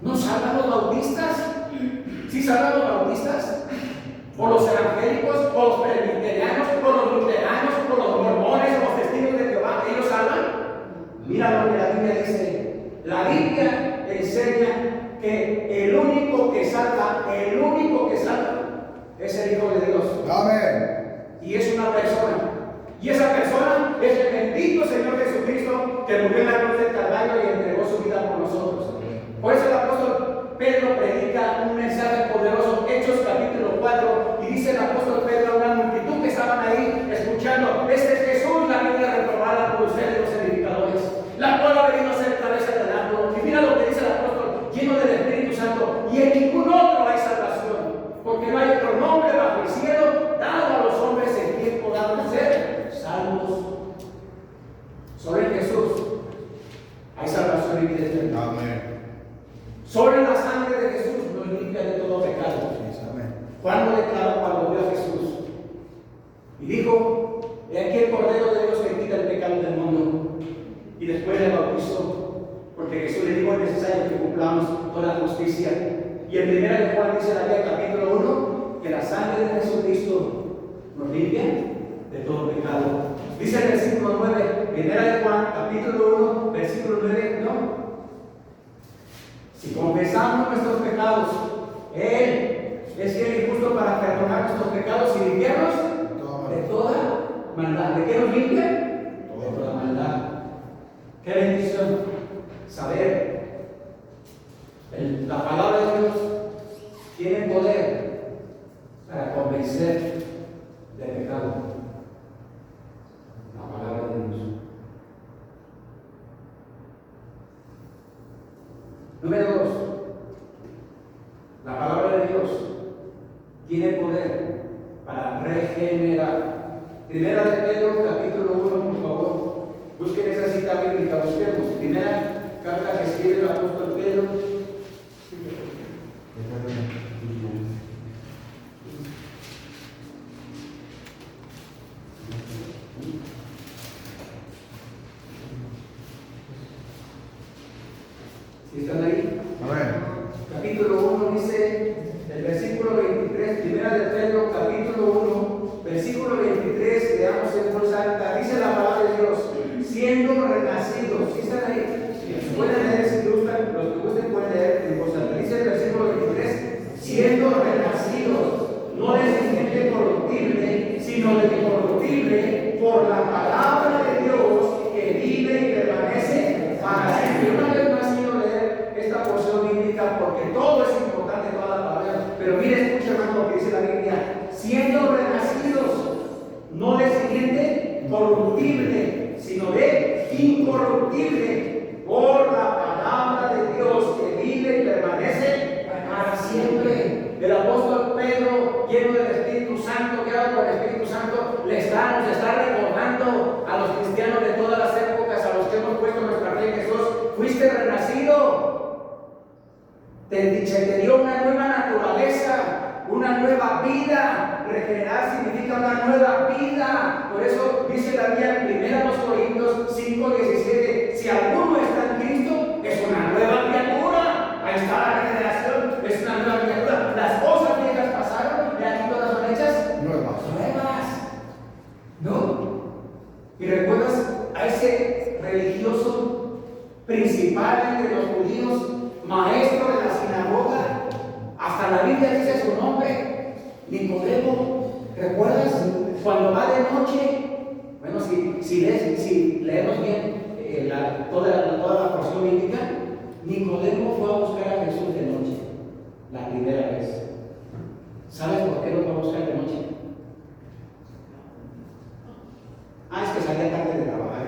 ¿No salvan los bautistas? ¿Sí salvan los bautistas? ¿O los evangélicos? ¿O los presbiterianos? ¿O los luteranos? ¿O los mormones? ¿O los testigos de Jehová? ¿Ellos salvan? Mira lo que la Biblia dice. La Biblia enseña que el único que salva es el Hijo de Dios. Amén. Y es una persona. Y esa persona es el bendito Señor Jesucristo, que murió en la cruz del Calvario y entregó su vida por nosotros. Por eso el apóstol Pedro predica un mensaje poderoso, Hechos capítulo 4, y dice el apóstol Pedro a una multitud que estaban ahí escuchando: este es Jesús, la Biblia reprobada por ustedes los edificadores, la cual ha venido a ser cabeza del árbol. Y mira lo que dice el apóstol, lleno del Espíritu Santo: y en ningún otro hay salvación, porque no hay otro nombre bajo el cielo dado a los hombres en quien podamos ser salvos. Sobre Jesús hay salvación y vida eterna. Amén. Sobre la sangre de Jesús nos limpia de todo pecado. Juan lo declaró cuando vio a Jesús y dijo: he aquí el Cordero de Dios que quita el pecado del mundo. Y después le bautizó, porque Jesús le dijo: es necesario que cumplamos toda la justicia. Y en 1 de Juan dice la Biblia, capítulo 1, que la sangre de Jesucristo nos limpia de todo pecado. Dice el versículo 9, 1 de Juan, capítulo 1, versículo 9, ¿no? Si confesamos nuestros pecados, Él es fiel y justo para perdonar nuestros pecados y limpiarnos de toda maldad. ¿De qué nos limpia? De toda maldad. Qué bendición saber. La palabra de Dios tiene poder para convencer de pecado. La palabra de Dios. Número 2. La palabra de Dios tiene poder para regenerar. Primera de Pedro, capítulo 1, por favor. Busquen esa cita bíblica, busquemos. Primera carta que escribe el apóstol Pedro. ¿Sí están ahí? Amén. Capítulo 1 dice, el versículo 23, primera de Pedro, capítulo 1, versículo 23, leamos en voz alta, dice la palabra de Dios: siendo renacidos. ¿Sí están ahí? Pueden leer, si gustan, los que gusten pueden leer en voz alta. Dice el versículo 23, siendo renacidos, no de simiente corruptible, sino de incorruptible, por la palabra de Dios que vive y permanece para siempre. Una vez más quiero leer esta porción bíblica porque todo es importante, toda la palabra. Pero mire, escucha, hermano, lo que dice la Biblia: siendo renacidos, no de simiente corruptible, sino de incorruptible, por la palabra de Dios que vive y permanece para siempre. El apóstol Pedro, lleno del Espíritu Santo, guiado por el Espíritu Santo, nos está recordando a los cristianos de todas las épocas, a los que hemos puesto nuestra fe en Jesús: fuiste renacido, se te dio una nueva naturaleza, una nueva vida. Regenerar significa una nueva vida. Por eso dice la Biblia en 1 Corintios 5:17: si alguno está en Cristo, es una nueva criatura. Ahí está la regeneración, es una nueva criatura. Las cosas viejas pasaron y aquí todas son hechas nuevas. ¿No? Y recuerdas a ese religioso principal entre los judíos, maestro de la sinagoga, hasta la Biblia dice su nombre, Nicodemo. ¿Recuerdas? Cuando va de noche, bueno, si leemos bien toda la porción bíblica, Nicodemo fue a buscar a Jesús de noche, la primera vez. ¿Sabes por qué lo fue a buscar de noche? Es que salía tarde de trabajar.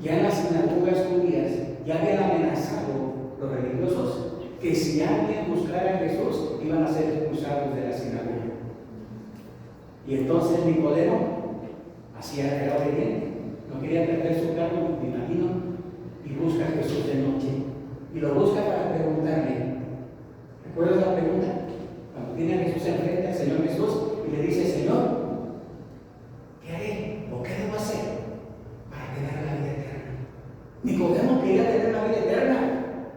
Ya en las sinagogas judías ya habían amenazado los religiosos que si alguien buscara a Jesús iban a ser expulsados de la sinagoga. Y entonces Nicodemo era obediente, no quería perder su cargo, me imagino, y busca a Jesús de noche. Y lo busca para preguntarle. ¿Recuerdas la pregunta? Cuando tiene a Jesús enfrente, al Señor Jesús, y le dice: Señor, ¿qué haré o qué debo hacer para tener la vida eterna? Nicodemo quería tener la vida eterna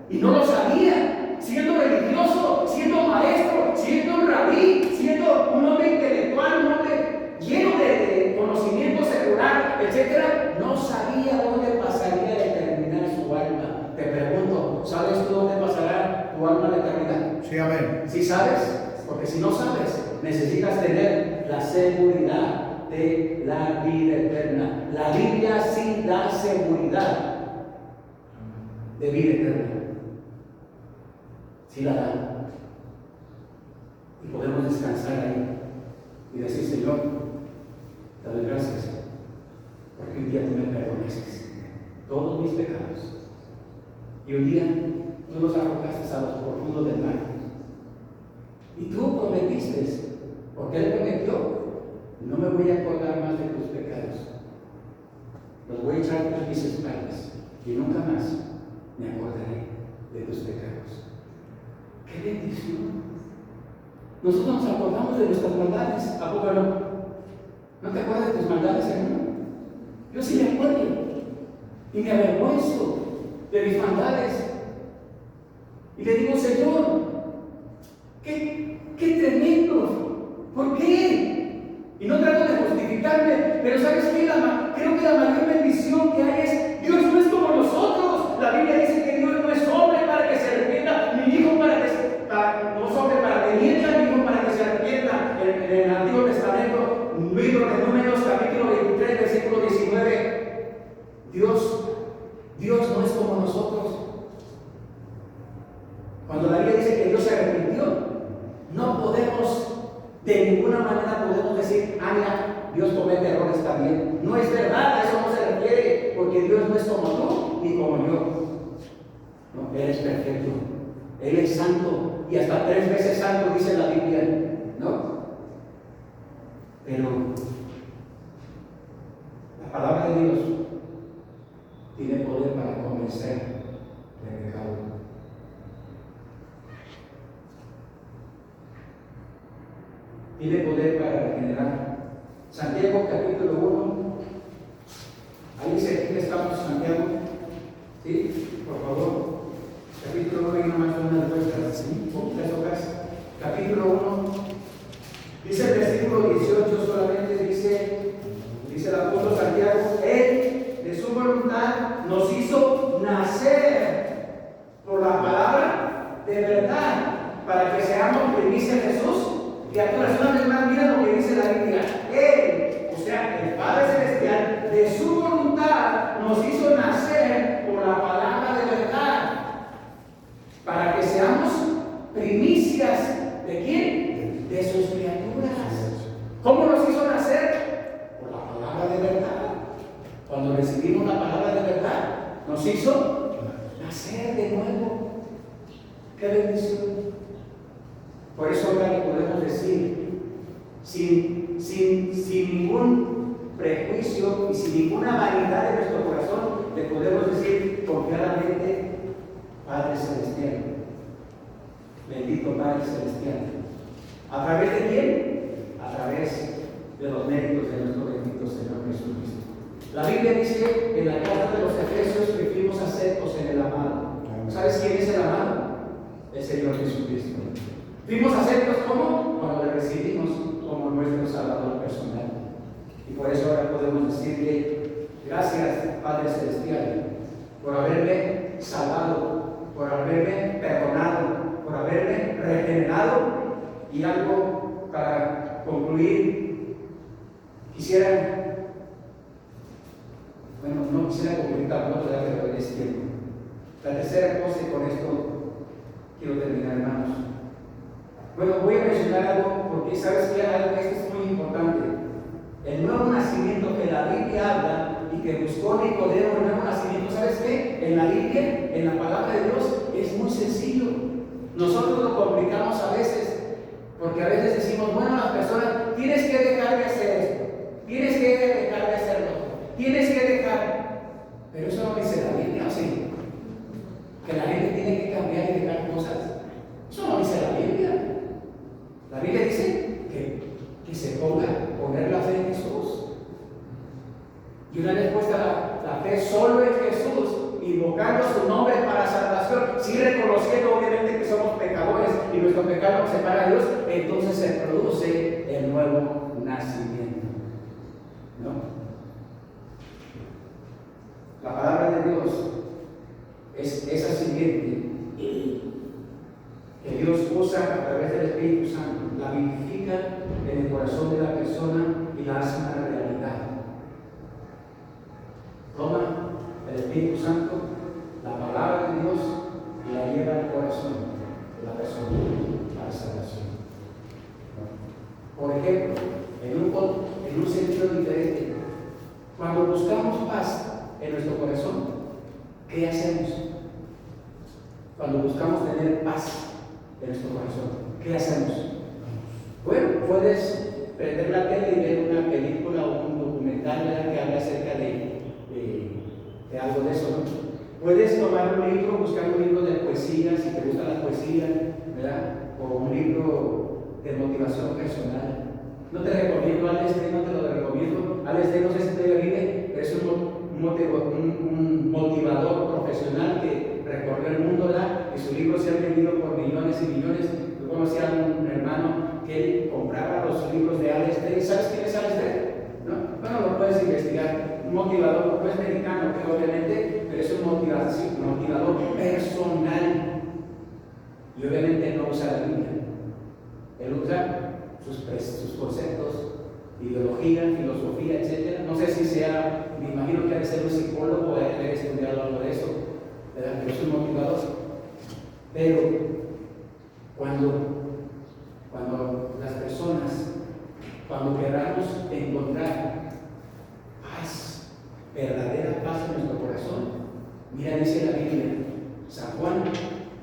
y no lo sabía, siendo religioso, siendo maestro, siendo un rabí, siendo un hombre intelectual, un hombre lleno de conocimiento secular, etc. No sabía dónde pasaría la eternidad su alma. Te pregunto, ¿sabes tú dónde pasará tu alma la eternidad? Sí, amén. ¿Sí sabes? Porque si no sabes, necesitas tener la seguridad de la vida eterna. La Biblia sí da seguridad de vida eterna. Sí la da. Y podemos descansar ahí y decir: Señor, te doy gracias porque un día tú me perdonaste todos mis pecados y un día tú los arrojaste a los profundos del mar. Y tú prometiste, porque Él prometió: no me voy a acordar más de tus pecados, los voy a echar por mis espaldas y nunca más me acordaré de tus pecados. ¡Qué bendición! Nosotros nos acordamos de nuestras maldades, ¿a poco no? ¿No te acuerdas de tus maldades, hermano? Yo sí me acuerdo y me avergüenzo de mis maldades y le digo: Señor, ¡qué tremendo! ¿Por qué? Y no trato de justificarme, pero ¿sabes qué? Creo que la mayor bendición que hay es: Dios no es como nosotros. La Biblia dice que Dios no es hombre para que se arrepienta, ni hijo no es hombre para que mienta, ni hijo para que se arrepienta. En el Antiguo Testamento, libro de Números, capítulo 23, versículo 19, Dios no es como nosotros. Cuando la Biblia dice que Dios se arrepintió, no podemos, de ninguna manera podemos decir: mira, Dios comete errores también. No es verdad, a eso no se refiere, porque Dios no es como tú ni como yo. No, Él es perfecto, Él es santo, y hasta 3 veces santo dice la Biblia, ¿no? Pero la palabra de Dios tiene poder para convencer de pecado. Tiene poder para regenerar. Santiago capítulo 1. Ahí dice: aquí estamos, Santiago. ¿Sí? Por favor. Capítulo 1, y nomás una de vuestras 3 hojas. Capítulo 1. Dice el versículo 18 solamente, dice el apóstol Santiago: Él, de su voluntad, nos hizo nacer por la palabra de verdad, para que seamos primicia de Jesús. Criaturas, una vez más, mira lo que dice la Biblia. Él, o sea, el Padre Celestial, de su voluntad nos hizo nacer por la palabra de verdad, para que seamos primicias ¿de quién? De sus criaturas. ¿Cómo nos hizo nacer? Por la palabra de verdad. Cuando recibimos la palabra de verdad, nos hizo nacer de nuevo. ¡Qué bendición! Por eso ahora le podemos decir, sin ningún prejuicio y sin ninguna vanidad en nuestro corazón, le podemos decir confiadamente: Padre Celestial, bendito Padre Celestial. ¿A través de quién? A través de los méritos de nuestro bendito Señor Jesucristo. La Biblia dice en la carta de los Efesios que fuimos aceptos en el amado. ¿Sabes quién es el amado? El Señor Jesucristo. Fuimos aceptos ¿cómo? Cuando le recibimos como nuestro Salvador personal. Y por eso ahora podemos decirle: gracias, Padre Celestial, por haberme salvado, por haberme perdonado, por haberme regenerado. Y algo para concluir, no quisiera concluir tampoco, pero es tiempo. La tercera cosa, y con esto quiero terminar, hermanos. Bueno, voy a mencionar algo porque sabes que algo que es muy importante. El nuevo nacimiento que la Biblia habla y que buscó Nicodemo, el nuevo nacimiento, ¿sabes qué? En la Biblia, en la palabra de Dios, es muy sencillo. Nosotros lo complicamos a veces, porque a veces decimos, bueno, las personas, tienes que dejar de hacer esto, tienes que dejar de hacerlo, tienes que dejar. Pero eso no dice la Biblia, ¿o sí? Que la gente tiene que cambiar y dejar cosas. Eso no dice la Biblia. La Biblia dice que se poner la fe en Jesús. Y una vez puesta la fe solo en Jesús, invocando su nombre para salvación, sí reconociendo obviamente que somos pecadores y nuestro pecado nos separa de Dios, entonces se produce el nuevo nacimiento. ¿No? La palabra de Dios es esa siguiente, que Dios usa a través del Espíritu Santo, la vivifica en el corazón de la persona y la hace una realidad. Toma el Espíritu Santo, la palabra de Dios, y la lleva al corazón de la persona para salvación. Por ejemplo, en un sentido diferente, cuando buscamos paz en nuestro corazón, ¿qué hacemos? Cuando buscamos tener paz en nuestro corazón, ¿qué hacemos? Bueno, puedes prender la tele y ver una película o un documental que habla acerca de algo de eso, ¿no? Puedes tomar un libro, buscar un libro de poesía, si te gusta la poesía, ¿verdad? O un libro de motivación personal. No te recomiendo Alex D, no te lo recomiendo. Alex D, no sé si todavía vive, pero es un motivador profesional que recorrió el mundo, ¿verdad? Y sus libros se han vendido por millones y millones. Yo conocí a un hermano que él compraba los libros de Alex D. ¿Sabes quién es Alex D? ¿No? Bueno, lo puedes investigar. Un motivador, no es mexicano, obviamente, pero es un motivador personal. Y obviamente no usa la Biblia. Él usa sus conceptos, ideología, filosofía, etc. No sé si sea, me imagino que debe ser un psicólogo o debe haber estudiado algo de eso, ¿verdad? Pero es un motivador. Pero cuando las personas, cuando queramos encontrar paz, verdadera paz en nuestro corazón, mira, dice la Biblia, San Juan,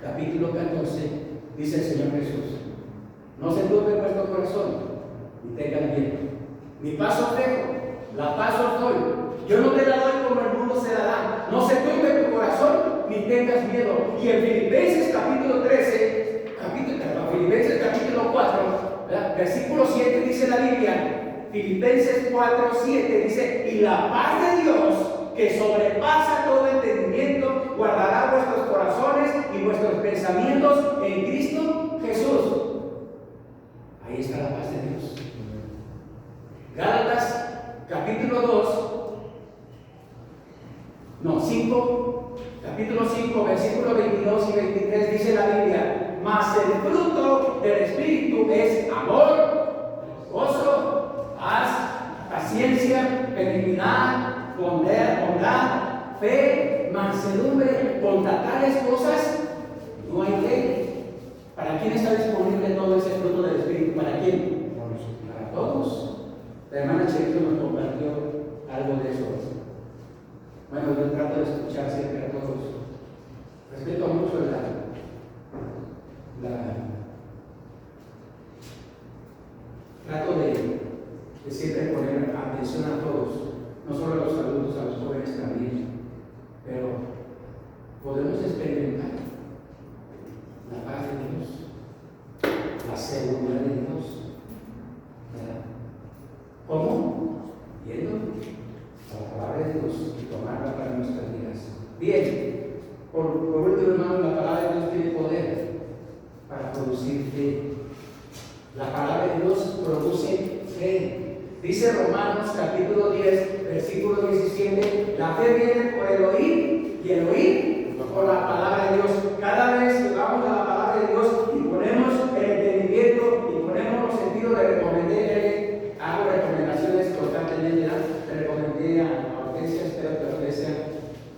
capítulo 14, dice el Señor Jesús: no se turbe vuestro corazón, ni tengan miedo. Mi paz os dejo, la paz os doy. Yo no te la doy como el mundo se la da. No se turbe tu corazón, ni tengas miedo. Y en Filipenses capítulo 4, ¿verdad? Versículo 7 dice la Biblia, Filipenses 4, 7 dice: y la paz de Dios, que sobrepasa todo entendimiento, guardará vuestros corazones y vuestros pensamientos en Cristo Jesús. Ahí está la paz de Dios. Gálatas capítulo 5, capítulo 5, versículos 22 y 23 dice la Biblia: mas el fruto del Espíritu es amor, gozo, paz, paciencia, benignidad, bondad, fe, mansedumbre. Contra tales cosas no hay ley. ¿Para quién está disponible todo ese fruto del Espíritu? ¿Para quién? Para todos. La hermana Cherito nos compartió algo de eso. Bueno, yo trato de escuchar siempre a todos. Respeto mucho trato de siempre poner atención a todos, no solo a los adultos, a los jóvenes también, pero podemos experimentar la paz de Dios, la seguridad de Dios, ¿verdad? ¿Cómo? Viendo a la palabra de Dios y tomarla para nuestras vidas. Bien, por último, hermano, la palabra de Dios tiene poder para producir fe. La palabra de Dios produce fe. Dice Romanos capítulo 10, versículo 17, la fe viene por el oír y el oír por la palabra de Dios. Cada vez que vamos a la palabra de Dios y ponemos el entendimiento y ponemos los sentidos de recomendar, hago recomendaciones constantemente. Te recomendé a Hortensia, espero que Hortensia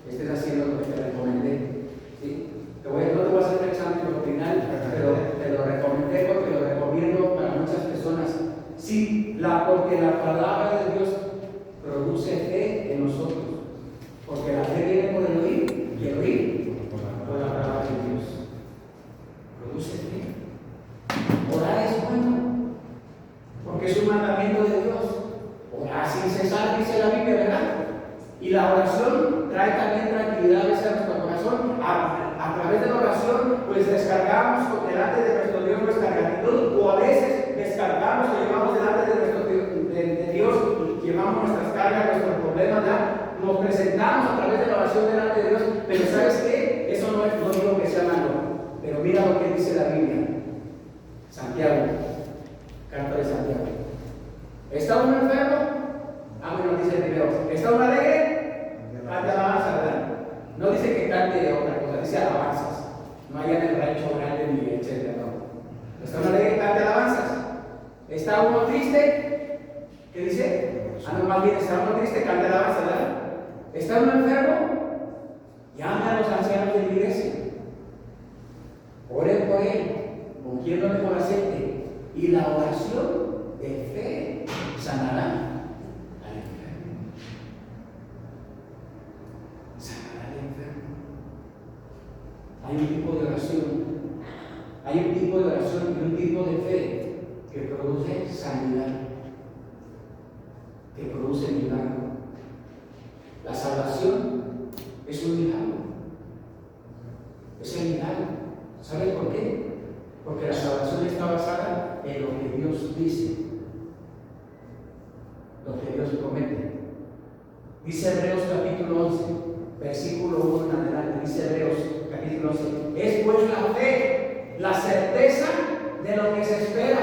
estés haciendo lo que te recomendé. ¿Sí? No te voy a hacer un examen doctrinal, pero te lo recomendé porque lo recomiendo para muchas personas. Sí, porque la palabra de Dios produce fe en nosotros. Porque la fe viene por el oír y el oír por la palabra de Dios. Produce fe. Orar es bueno, porque es un mandamiento de Dios. Orar sin cesar, dice la Biblia, ¿verdad? Y la oración trae también tranquilidad a nuestro corazón. A través de la oración, pues descargamos delante de nuestro Dios nuestra gratitud, o a veces descargamos o llevamos delante de Dios, y llevamos nuestras cargas, nuestros problemas, ¿verdad? Nos presentamos a través de la oración delante de Dios, pero ¿sabes qué? Eso no digo que sea malo, pero mira lo que dice la Biblia. Santiago, carta de Santiago. ¿Está uno enfermo? Bueno, dice primero. ¿Está uno alegre? Cante alabanza, ¿verdad? No dice que cante otra cosa, dice alabanzas. No hay en el rancho grande ni etcétera, no. ¿Está uno alegre? Cante alabanzas. ¿Está uno triste? ¿Qué dice? No, más bien, ¿está uno triste? Cante alabanza, ¿verdad? ¿Está uno enfermo? Llame a los ancianos de la iglesia. Oren por él, ungiéndole con aceite. Y la oración de fe sanará al enfermo. Sanará al enfermo. Hay un tipo de oración. Hay un tipo de oración y un tipo de fe que produce sanidad, que produce milagro. La salvación es un milagro. Es el milagro. ¿Sabes por qué? Porque la salvación está basada en lo que Dios dice, lo que Dios promete. Dice Hebreos capítulo 11, versículo 1 en adelante. Dice Hebreos capítulo 11: es pues la fe, la certeza de lo que se espera,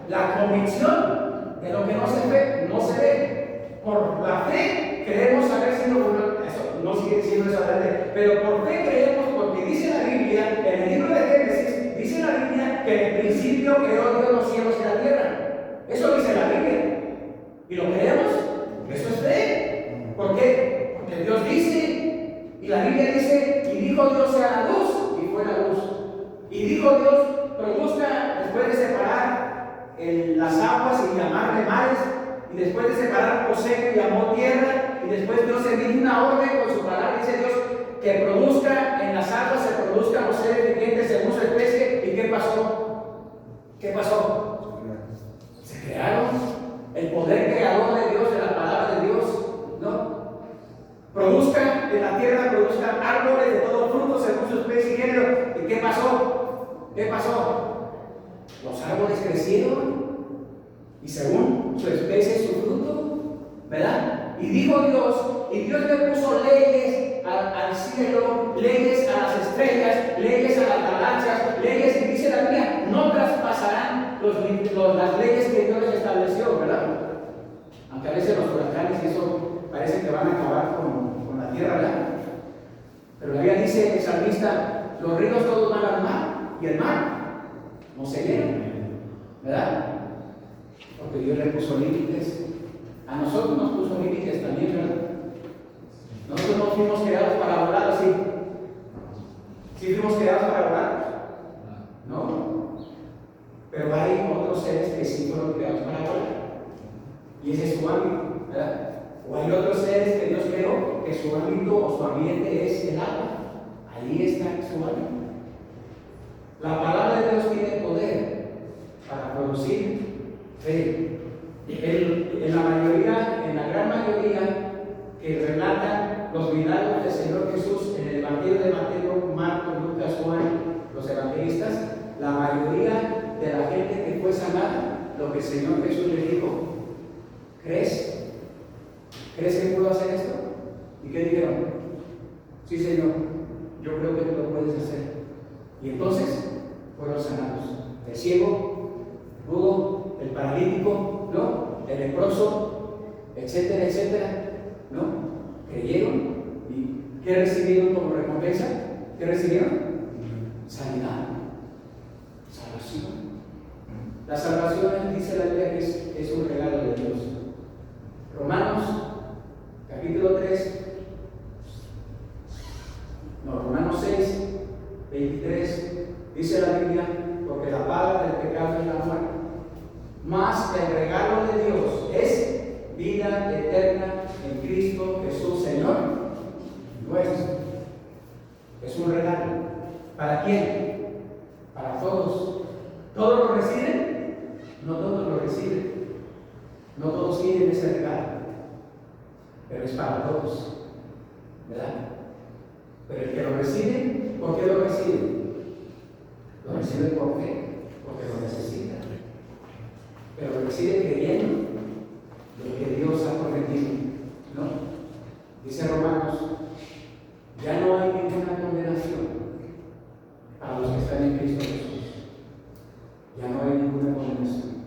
la convicción de lo que no se ve. Por la fe creemos haber sido bueno. Eso no sigue siendo eso adelante, pero por fe creemos, porque dice la Biblia, en el libro de Génesis, dice la Biblia que en el principio creó Dios los cielos y la tierra. Eso dice la Biblia. ¿Y lo creemos? Eso es fe. ¿Por qué? Porque Dios dice, y la Biblia dice, y dijo Dios sea la luz, y fue la luz. Y dijo Dios, produzca, después de separar las aguas y llamarle mares, y después de separar lo seco y llamó tierra, y después Dios emite una orden con su palabra, dice Dios, que produzca en las aguas, se produzcan los seres vivientes según su especie. ¿Y qué pasó? ¿Qué pasó? Se crearon. El poder creador de Dios, de la palabra de Dios, ¿no? Produzca en la tierra, produzcan árboles de todo fruto según su especie y género. ¿Y qué pasó? ¿Qué pasó? Los árboles crecieron y según su especie y su fruto, ¿verdad? Y dijo Dios, y Dios le puso leyes al cielo, leyes a las estrellas, leyes a las galaxias, leyes, y dice la Biblia, no traspasarán las leyes que Dios les estableció, ¿verdad? Aunque a veces los huracanes y eso parece que van a acabar con la tierra, ¿verdad? Pero la Biblia dice el salmista, los ríos todos van al mar, y el mar no se llena, ¿verdad? Porque Dios le puso límites. A nosotros nos puso límites también, ¿verdad? Nosotros no fuimos creados para volar así. ¿Sí fuimos creados para volar? No. seres que sí fueron creados para volar. Y ese es su ámbito, ¿verdad? O hay otros seres que Dios creó que su ámbito o su ambiente es el agua. Ahí está su ámbito. La palabra de Dios tiene poder para producir fe. En la mayoría, en la gran mayoría que relatan los milagros del Señor Jesús en el Evangelio de Mateo, Marcos, Lucas, Juan, los evangelistas, la mayoría de la gente que fue sanada, lo que el Señor Jesús le dijo: ¿crees? ¿Crees que puedo hacer esto? ¿Y qué dijeron? Sí, Señor, yo creo que tú lo puedes hacer. Y entonces fueron sanados. El ciego, el mudo, el paralítico, ¿no? El leproso, etcétera, etcétera, ¿no? Creyeron. ¿Y qué recibieron como recompensa? ¿Qué recibieron? Sanidad. Salvación. La salvación, dice la Biblia, que es un regalo de Dios. Romanos, capítulo 3, Romanos 6, 23, dice la Biblia: porque la paga del pecado es la muerte, mas el regalo de Dios es vida eterna en Cristo Jesús, Señor nuestro. Es un regalo. ¿Para quién? Para todos. ¿Todos lo reciben? No todos lo reciben. No todos quieren ese regalo, pero es para todos, ¿verdad? Pero el que lo recibe, ¿por qué lo recibe? Lo recibe por fe, porque lo necesita. Pero lo recibe creyendo lo que Dios ha prometido, ¿no? Dice Romanos: ya no hay ninguna condenación para los que están en Cristo Jesús. Ya no hay ninguna condenación.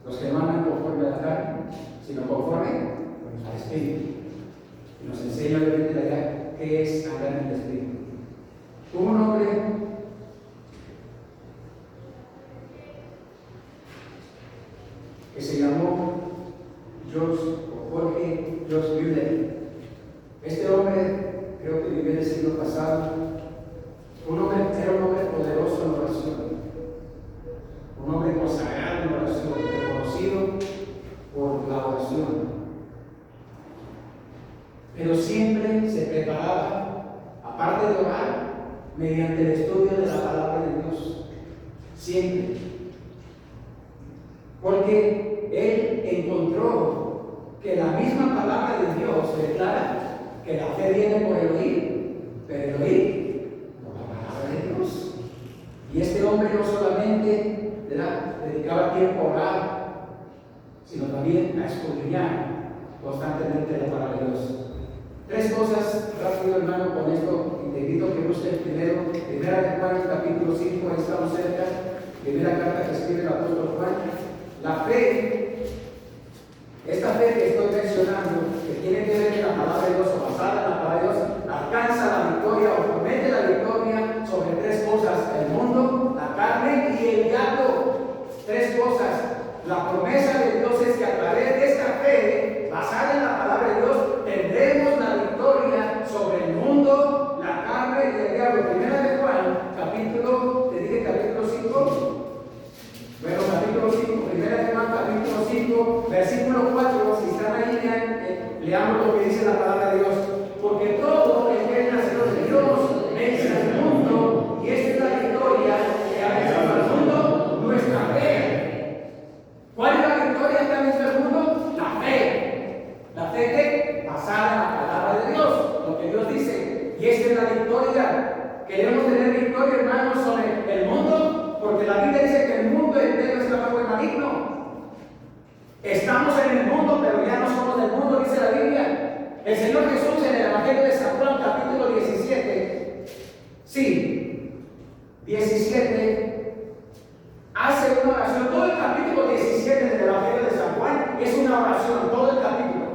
Los que no andan conforme a la carne, sino conforme al Espíritu. Y nos enseña obviamente allá qué es andar en el Espíritu. Hubo un hombre que se llamó Jorge Müller. Este hombre, creo que vivió en el siglo pasado. Era un hombre poderoso en oración, un hombre consagrado en oración, reconocido por la oración. Pero siempre se preparaba, aparte de orar, mediante el estudio de la palabra de Dios. Siempre. Porque él encontró que la misma palabra de Dios declara que la fe viene por el oír, pero el oír por la palabra de Dios. Y este hombre no solamente dedicaba tiempo a orar, sino también a escudriñar constantemente la palabra de Dios. Tres cosas rápido, hermano, con esto. Y te invito a que busques primero, primera de Juan, capítulo 5, ahí estamos cerca, primera carta que escribe el apóstol Juan. La fe, esta fe que estoy mencionando, que tiene que ver con la palabra de Dios o basada en la palabra de Dios, alcanza la victoria o promete la victoria sobre tres cosas: el mundo, la carne y el diablo. Tres cosas. La promesa de Dios es que a través de esta fe, basada en la palabra de Dios, tendremos la victoria sobre el mundo, la carne y el diablo. Primera de Juan, capítulo 5. Bueno, capítulo 5, primera de Juan, capítulo 5, versículo 4. Si están ahí, leamos lo que dice la palabra de Dios. Porque todo el que es nacido de Dios vence al mundo, y esta es la victoria que ha vencido al mundo, nuestra fe. ¿Cuál es la victoria que ha vencido al mundo? La fe. La fe que basada en la palabra de Dios, lo que Dios dice. Y esta es la victoria. Queremos tener victoria, hermanos, sobre el mundo, porque la Biblia dice que el mundo entero está bajo el maligno. Estamos en el mundo, pero ya no somos del mundo, dice la Biblia. El Señor Jesús en el Evangelio de San Juan, capítulo 17, sí, 17, hace una oración. Todo el capítulo 17 del Evangelio de San Juan es una oración, todo el capítulo.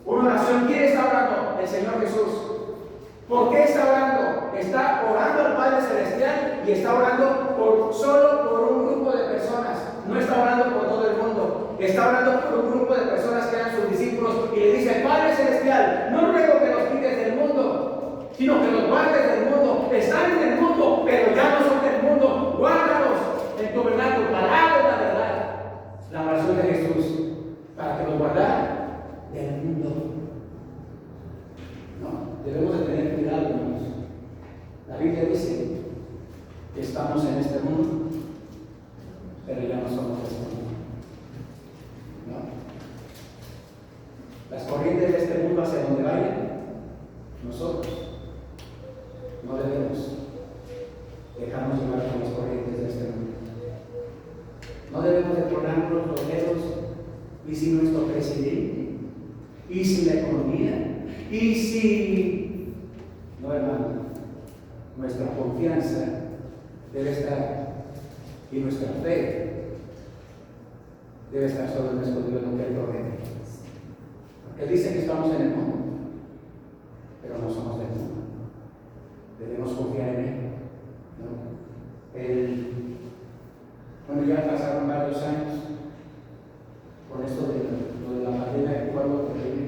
Una oración. ¿Quién está orando? El Señor Jesús. ¿Por qué está orando? Está orando al Padre Celestial y está orando solo por un grupo de personas. No está orando por todo el mundo. Está orando por un grupo de personas que eran sus discípulos y le dice: Padre Celestial, no ruego que los quites del mundo, sino que los guardes del mundo. Están en el mundo, pero ya no son del mundo. Guárdalos en tu verdad. Tu palabra es la verdad. en este mundo, pero ya no somos de este mundo. No. Las corrientes de este mundo hacia donde vayan, nosotros no debemos dejarnos llevar por las corrientes de este mundo. No debemos de tronarnos los dedos. ¿Y si nuestro presidente? ¿Y si la economía? ¿Y si? No, hermano. Nuestra confianza debe estar, y nuestra fe debe estar solo en nuestro Dios, no que Él ordene. Porque Él dice que estamos en el mundo, pero no somos del mundo. Debemos confiar en Él, ¿no? Bueno, ya pasaron varios años con esto de la pandemia, que fue algo terrible.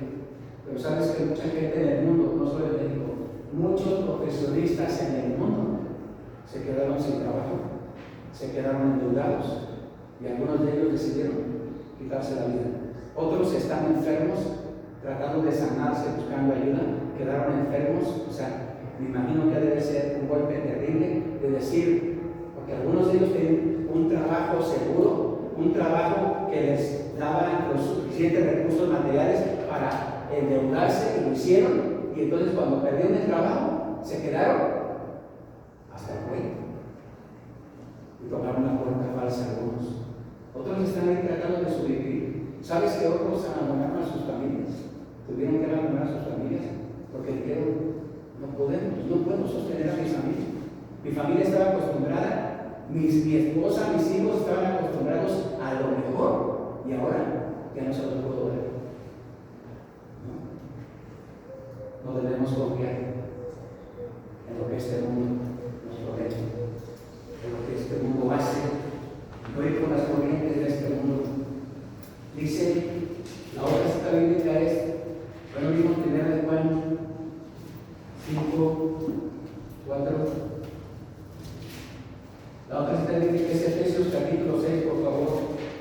Pero sabes que mucha gente en el mundo, no solo en México, muchos profesionistas en el mundo se quedaron sin trabajo, se quedaron endeudados, y algunos de ellos decidieron quitarse la vida. Otros están enfermos, tratando de sanarse, buscando ayuda, quedaron enfermos. O sea, me imagino que debe ser un golpe terrible de decir, porque algunos de ellos tienen un trabajo seguro, un trabajo que les daba los suficientes recursos materiales para endeudarse, y lo hicieron, y entonces cuando perdieron el trabajo, se quedaron hasta el cuello y tomaron la puerta falsa algunos. Otros están ahí tratando de sobrevivir. ¿Sabes que otros abandonaron a sus familias? Tuvieron que abandonar a sus familias porque dijeron, no puedo sostener a mi familia. Mi familia estaba acostumbrada, mi esposa, mis hijos estaban acostumbrados a lo mejor, y ahora ya no se los puedo ver. No debemos confiar en lo que este mundo nos promete, en lo que este mundo hace, no ir con las corrientes de este mundo. Dice, la otra cita bíblica es, bueno, vimos primero de Juan 5, 4. La otra cita bíblica es Efesios capítulo 6, por favor.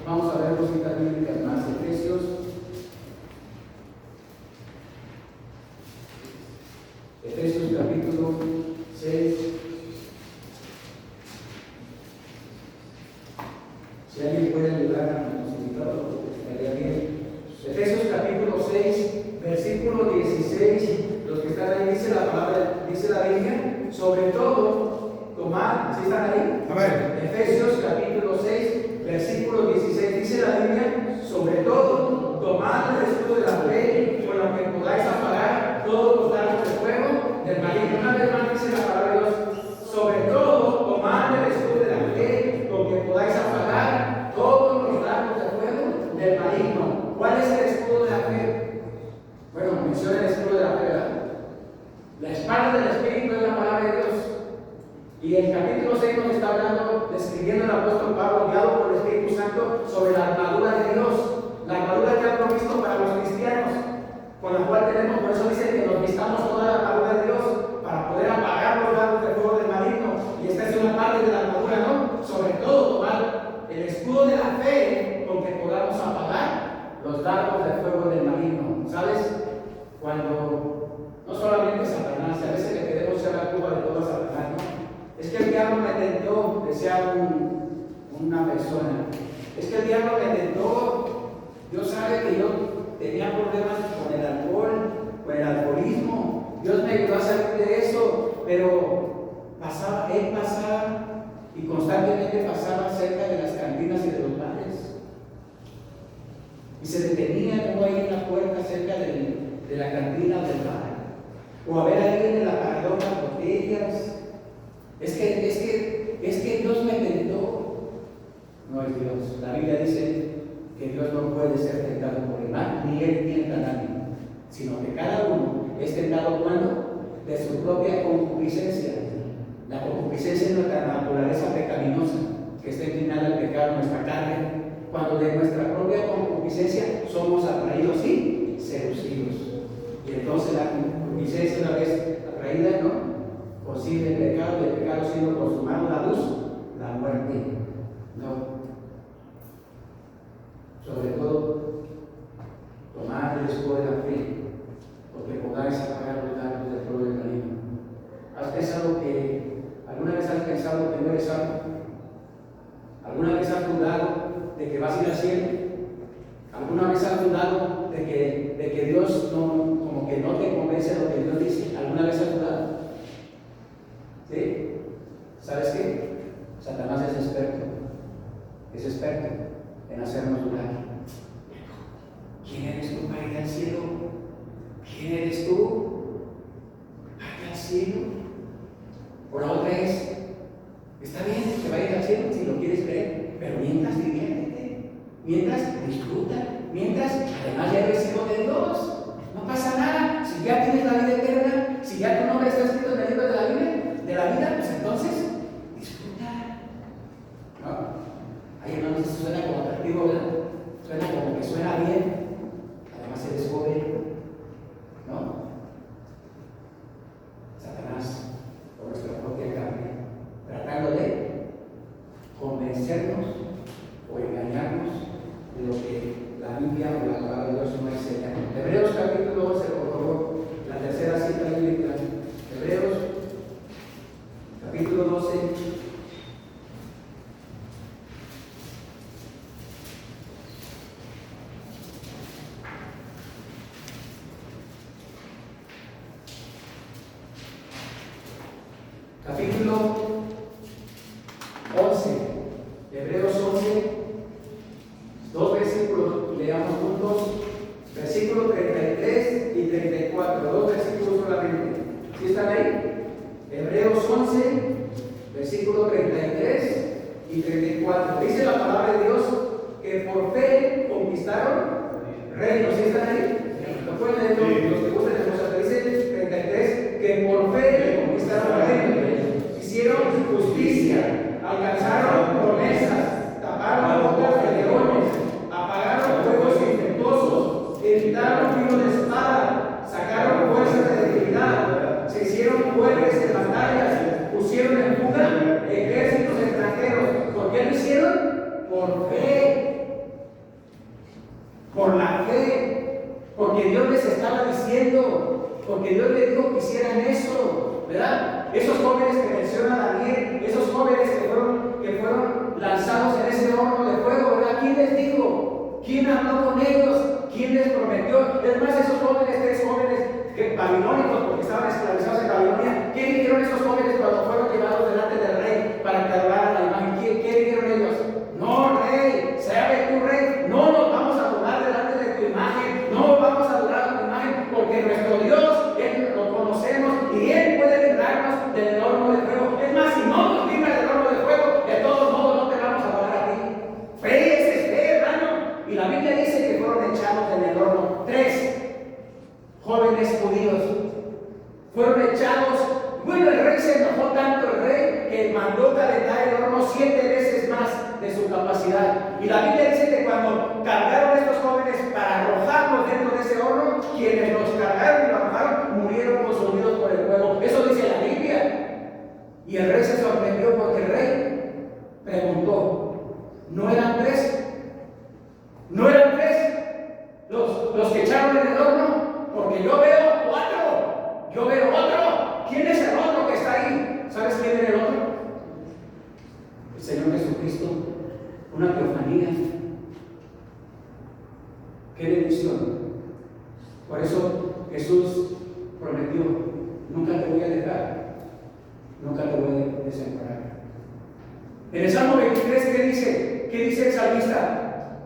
Vamos a ver dos citas bíblicas más. Efesios capítulo 6. Si alguien puede ayudar a los invitados, estaría bien. Efesios capítulo 6, versículo 16. Los que están ahí, dice la palabra, dice la Biblia, sobre todo, tomad, ¿sí están ahí? A ver. Efesios capítulo 6, versículo 16, dice la Biblia, sobre todo, tomad el escudo de la fe, con lo que podáis apagar todos los dardos de fuego del maligno. Una vez más dice la palabra de Dios, sobre todo, tomad el escudo de la fe, con que podáis apagar todos los dardos de fuego del maligno. ¿Cuál es el escudo de la fe? Bueno, menciona el escudo de la fe, ¿verdad? La espada del Espíritu es la palabra de Dios. Y el capítulo 6 nos está hablando, describiendo el apóstol Pablo, guiado por el Espíritu Santo, sobre la armadura de Dios, la armadura que ha provisto para los cristianos, con la cual tenemos, por eso dice que nos vistamos toda la armadura de Dios, para poder apagar los dardos de fuego del maligno. Y esta es una parte de la armadura, ¿no? Sobre todo, tomar el escudo de la fe, con que podamos apagar los dardos de fuego del maligno. ¿Sabes? Cuando no solamente Satanás, a veces le queremos ser la culpa de todo a Satanás, ¿no? Es que el diablo me tentó, decía una persona, es que el diablo me tentó. Dios sabe que yo tenía problemas con el alcohol, con el alcoholismo. Dios me ayudó a salir de eso, pero él pasaba y constantemente pasaba cerca de las cantinas y de los bares. Y se detenía como ahí en la puerta cerca de la cantina o del bar. O a ver a alguien en la paredón las botellas. Es que Dios me tentó. No es Dios. La Biblia dice que Dios no puede ser tentado por el mal, ni Él tienta a nadie, sino que cada uno es tentado cuando de su propia concupiscencia. La concupiscencia es nuestra naturaleza pecaminosa, que está inclinada al pecado en nuestra carne, cuando de nuestra propia concupiscencia somos atraídos y seducidos. Y entonces la concupiscencia, una vez atraída, ¿no?, consigue el pecado, y el pecado siendo consumado, la luz, la muerte. No. Sobre todo, tomad el escudo de la fe, porque podáis apagar los dardos del fuego del maligno. ¿Alguna vez has pensado que no eres salvo? vas a ir al cielo? ¿Alguna vez has dudado de que Dios no, como que no te convence lo que Dios dice? ¿Alguna vez has dudado? ¿Sí? ¿Sabes qué? Satanás es experto en hacernos dudar. ¿Quién eres tú para ir al cielo? ¿Quién eres tú para ir al cielo? O la otra es, está bien que vayas al cielo si lo quieres creer, pero mientras diviértete, mientras disfruta, mientras además ya eres hijo de Dios, no pasa nada. Si ya tienes la vida eterna, si ya tu nombre está escrito en el libro de la vida, pues entonces disfruta. ¿No? Ay, hermanos, eso suena como atractivo, ¿verdad? Suena como que suena bien. Además eres joven, ¿no? Satanás, por nuestra propia carne, tratando de convencernos o engañarnos de lo que la Biblia o la palabra de Dios nos enseña. Hebreos capítulo 11, por favor, la tercera cita bíblica. Hebreos capítulo 12. Capítulo 11, Hebreos 11, dos versículos, leamos juntos, versículos 33 y 34, dos versículos solamente. ¿Sí están ahí? Hebreos 11, versículos 33 y 34. Dice la palabra de Dios que por fe conquistaron reinos. ¿Sí están ahí? ¿Lo pueden leer los que gusten de nosotros? Dice 33, que por fe conquistaron reinos. Hicieron justicia, alcanzaron promesas, taparon bocas de leones, apagaron fuegos infructuosos, evitaron filo de espada, sacaron fuerzas de debilidad, se hicieron fuertes en batallas, pusieron en fuga ejércitos extranjeros. ¿Por qué lo hicieron? Por fe, por la fe, porque Dios les estaba diciendo, porque Dios les dijo que hicieran eso, ¿verdad? Esos jóvenes que menciona Daniel, esos jóvenes que fueron lanzados en ese horno de fuego, ¿verdad? ¿Quién les dijo? ¿Quién habló con ellos? ¿Quién les prometió? Es más, esos jóvenes, tres jóvenes babilónicos, porque estaban esclavizados en Babilonia, ¿qué dijeron esos jóvenes cuando fueron llevados delante del rey para que adoraran la imagen? ¿Qué dijeron ellos? No, rey, ¿sabe tu rey? No nos vamos a tomar delante de tu imagen, no vamos a adorar a tu imagen, porque nuestro Dios, Él lo conocemos y Él puede librarnos del horno de fuego. Es más, si no nos libra del horno de fuego, de todos modos no te vamos a adorar a ti. Fe es fe, hermano. Y la Biblia dice que fueron echados en el horno. 3 jóvenes judíos fueron echados. Bueno, el rey se enojó tanto, el rey, que mandó calentar el horno 7 veces más de su capacidad. Y la Biblia dice que cuando cargaron a estos jóvenes para arrojarlos dentro de ese horno, quienes los cargaron y los arrojaron murieron consumidos por el fuego. Eso dice la Biblia. Y el rey se sorprendió porque el rey preguntó: ¿no eran 3? ¿No eran 3 los que echaron en el horno? Porque yo veo 4. Yo veo otro. ¿Quién es el otro que está ahí? ¿Sabes quién era el otro? El Señor Jesucristo. Una teofanía. ¡Qué bendición! Por eso Jesús prometió: nunca te voy a dejar, nunca te voy a desamparar. En el Salmo 23, ¿qué dice? ¿Qué dice el salmista?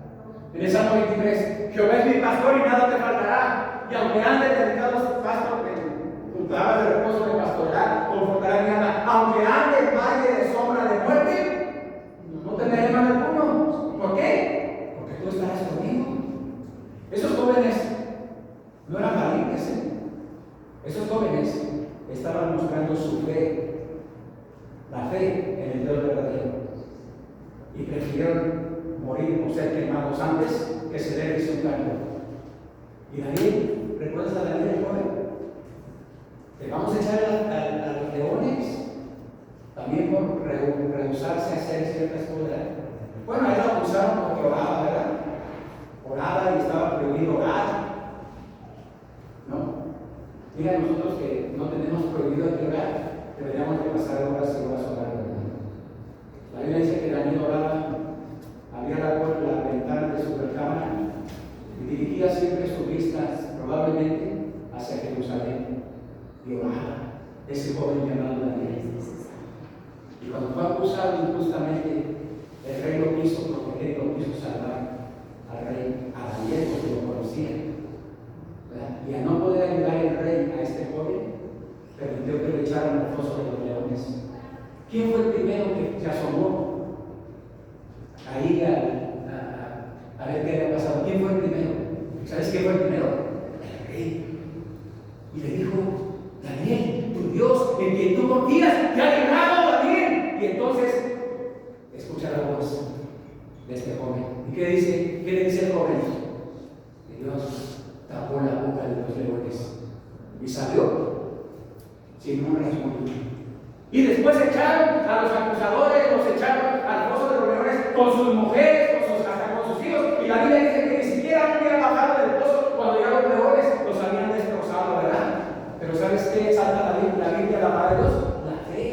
En el Salmo 23, Jehová es mi pastor y nada te faltará. Y aunque ande dedicados pastor, junto a de reposo me pastoreará, confortará mi alma. Aunque ande en valle de sombra de muerte, no temeré mal alguno. ¿Por qué? Porque tú estarás conmigo. Esos jóvenes no eran valientes, ¿eh? Esos jóvenes estaban mostrando su fe, la fe en el Dios verdadero, y prefirieron morir o ser quemados antes que cederles un canto. Y Daniel, ¿recuerdas a Daniel el joven? Te vamos a echar a los leones también por rehusarse a hacer ciertas cosas. Bueno, a él lo acusaron porque oraba, ¿verdad? Oraba y estaba prohibido orar, ¿no? Mira, nosotros que no tenemos prohibido aquí orar, deberíamos de pasar horas y horas orando. La Biblia dice que Daniel oraba, abría la dirigía siempre sus vistas probablemente hacia Jerusalén y oraba ese joven llamado Daniel. Y cuando fue acusado injustamente, el rey lo quiso proteger, lo quiso salvar al rey, a Daniel, porque lo conocía. ¿Verdad? Y al no poder ayudar el rey a este joven, permitió que lo echaran al foso de los leones. ¿Quién fue el primero que se asomó ahí a ver qué había pasado? ¿Quién fue el primero? ¿Sabes quién fue el primero? El rey. Y le dijo: Daniel, tu Dios, en quien tú confías, te ha librado, Daniel. Y entonces escucha la voz de este joven. ¿Y qué dice? ¿Qué le dice el joven? Que Dios tapó la boca de los leones y salió sin un rasguño. Y después echaron a los acusadores, los echaron al foso de los leones con sus mujeres, hasta con sus hijos. Y la Biblia dice que ni siquiera habían bajado del pozo cuando ya los leones los habían destrozado, ¿verdad? Pero ¿sabes qué salta la Biblia, la palabra de Dios? La fe.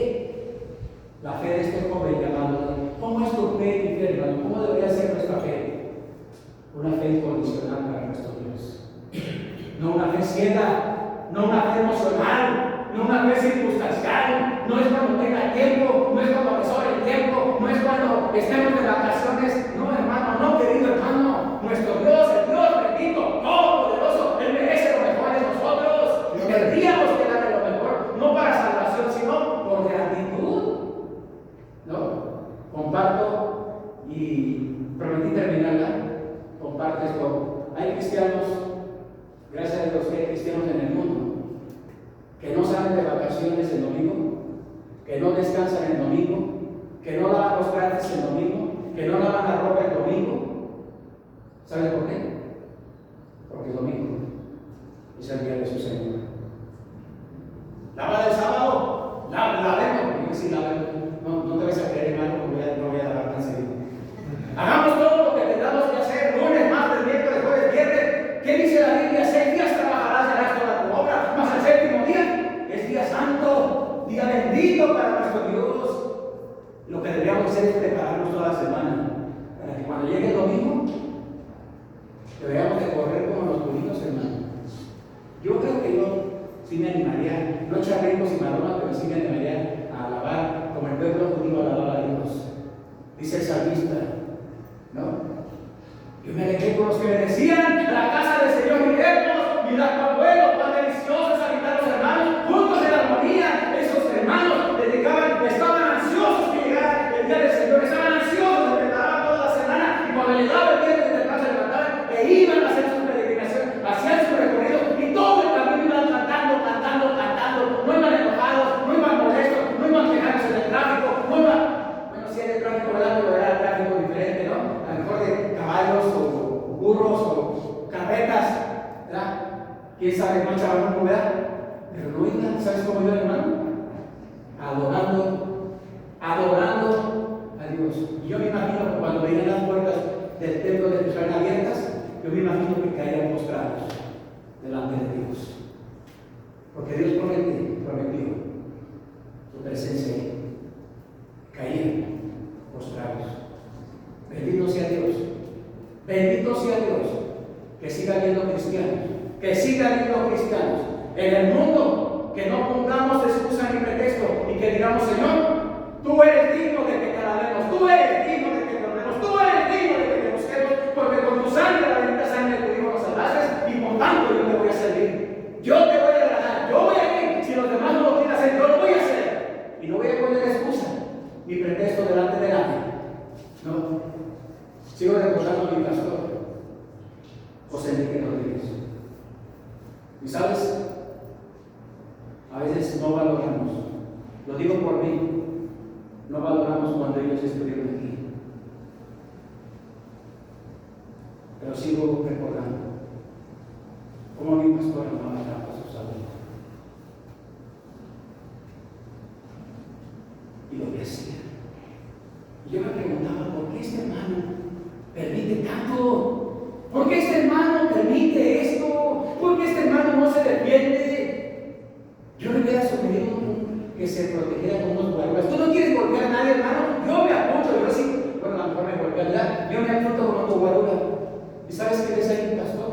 La fe de este joven llamado. ¿Cómo es tu fe, mi fe, hermano? ¿Cómo debería ser nuestra fe? Una fe incondicional para nuestro Dios. No una fe ciega, no una fe emocional, no una fe circunstancial, no es cuando tenga tiempo, no es cuando me sobre el tiempo, no es cuando estemos de vacaciones. No, hermano, no, querido hermano. Nuestro Dios, el Dios bendito, todopoderoso, Él merece lo mejor de nosotros. Querríamos que darle lo mejor, no para salvación, sino por gratitud. ¿No? Comparto y prometí terminarla. Comparto esto. Hay cristianos, gracias a Dios que hay cristianos en el mundo, que no salen de vacaciones el domingo, que no descansan el domingo, que no lavan los trastes el domingo, que no lavan la ropa el domingo. ¿Sabes por qué? Porque el domingo es el día de su Señor. Lava el sábado, lavemos. Yo sí lavemos. No te vas a creer, hermano, porque no voy a lavar tan seguido. Hagamos todo lo que tengamos que hacer, lunes, martes, miércoles, jueves, viernes. ¿Qué dice la Biblia? 6 días trabajarás, harás toda tu obra, mas el séptimo día es día santo, día bendito para nuestro Dios. Lo que deberíamos hacer es prepararnos toda la semana, para que cuando llegue el domingo, deberíamos de correr como los bonitos, hermano. Yo creo que yo sí me animaría, no charritos y malonas, pero sí me animaría a alabar como el pueblo judío alababa a Dios. Dice el salmista, ¿no? Yo me alejé con los que me decían: a la casa del Señor iremos, mirad cuán bueno, cuán delicioso es habitar los hermanos juntos en armonía. Esos hermanos estaban ansiosos que llegara el día del Señor, estaban ansiosos, se preparaban toda la semana, y cuando llegaba el día de temprano se levantaban e iban a hacer su peregrinación, hacían su recorrido, y todo el camino iban cantando, no iban enojados, no iban molestos, no iban quejándose del tráfico, no iban, bueno, si era el tráfico, ¿verdad? Pero era el tráfico diferente, ¿no? A lo mejor de caballos o burros o carretas, ¿verdad? Quién sabe, no echaban un, ¿verdad? Pero no iban, ¿sabes cómo iban, hermano? Adorando a Dios. Y yo me imagino que cuando veían las puertas del templo de Jerusalén abiertas, yo me imagino que caían postrados delante de Dios. Porque Dios prometió su presencia ahí. Caían postrados. Bendito sea Dios. Bendito sea Dios. Que siga habiendo cristianos. Que siga habiendo cristianos en el mundo. Que no pongamos excusa ni pretexto y que digamos: Señor, tú eres digno de que te alabemos, tú eres digno de que te honremos, tú eres digno de que te busquemos, porque con tu sangre, la bendita sangre de tu Hijo nos salvaste, y por tanto yo te voy a servir. Yo te voy a agradar, yo voy a ir. Si los demás no lo quieren hacer, yo lo voy a hacer. Y no voy a poner excusa ni pretexto delante de nadie. No. Sigo recordando a mi pastor, José Enrique Rodríguez. ¿Y sabes? A veces no valoramos, lo digo por mí, no valoramos cuando ellos estuvieron aquí. Pero sigo recordando cómo mi pastor amaba tanto a sus alumnos. Y lo que hacía. Y yo me preguntaba: ¿por qué este hermano permite tanto? ¿Por qué este hermano permite esto? ¿Por qué este hermano no se defiende? Yo le hubiera sugerido que se protegiera con unos guaruras. ¿Tú no quieres golpear a nadie, hermano? Yo me apunto, yo sí. Bueno, a lo mejor me golpea, ¿verdad? Yo me apunto con otro guarura. ¿Y sabes qué decía mi pastor?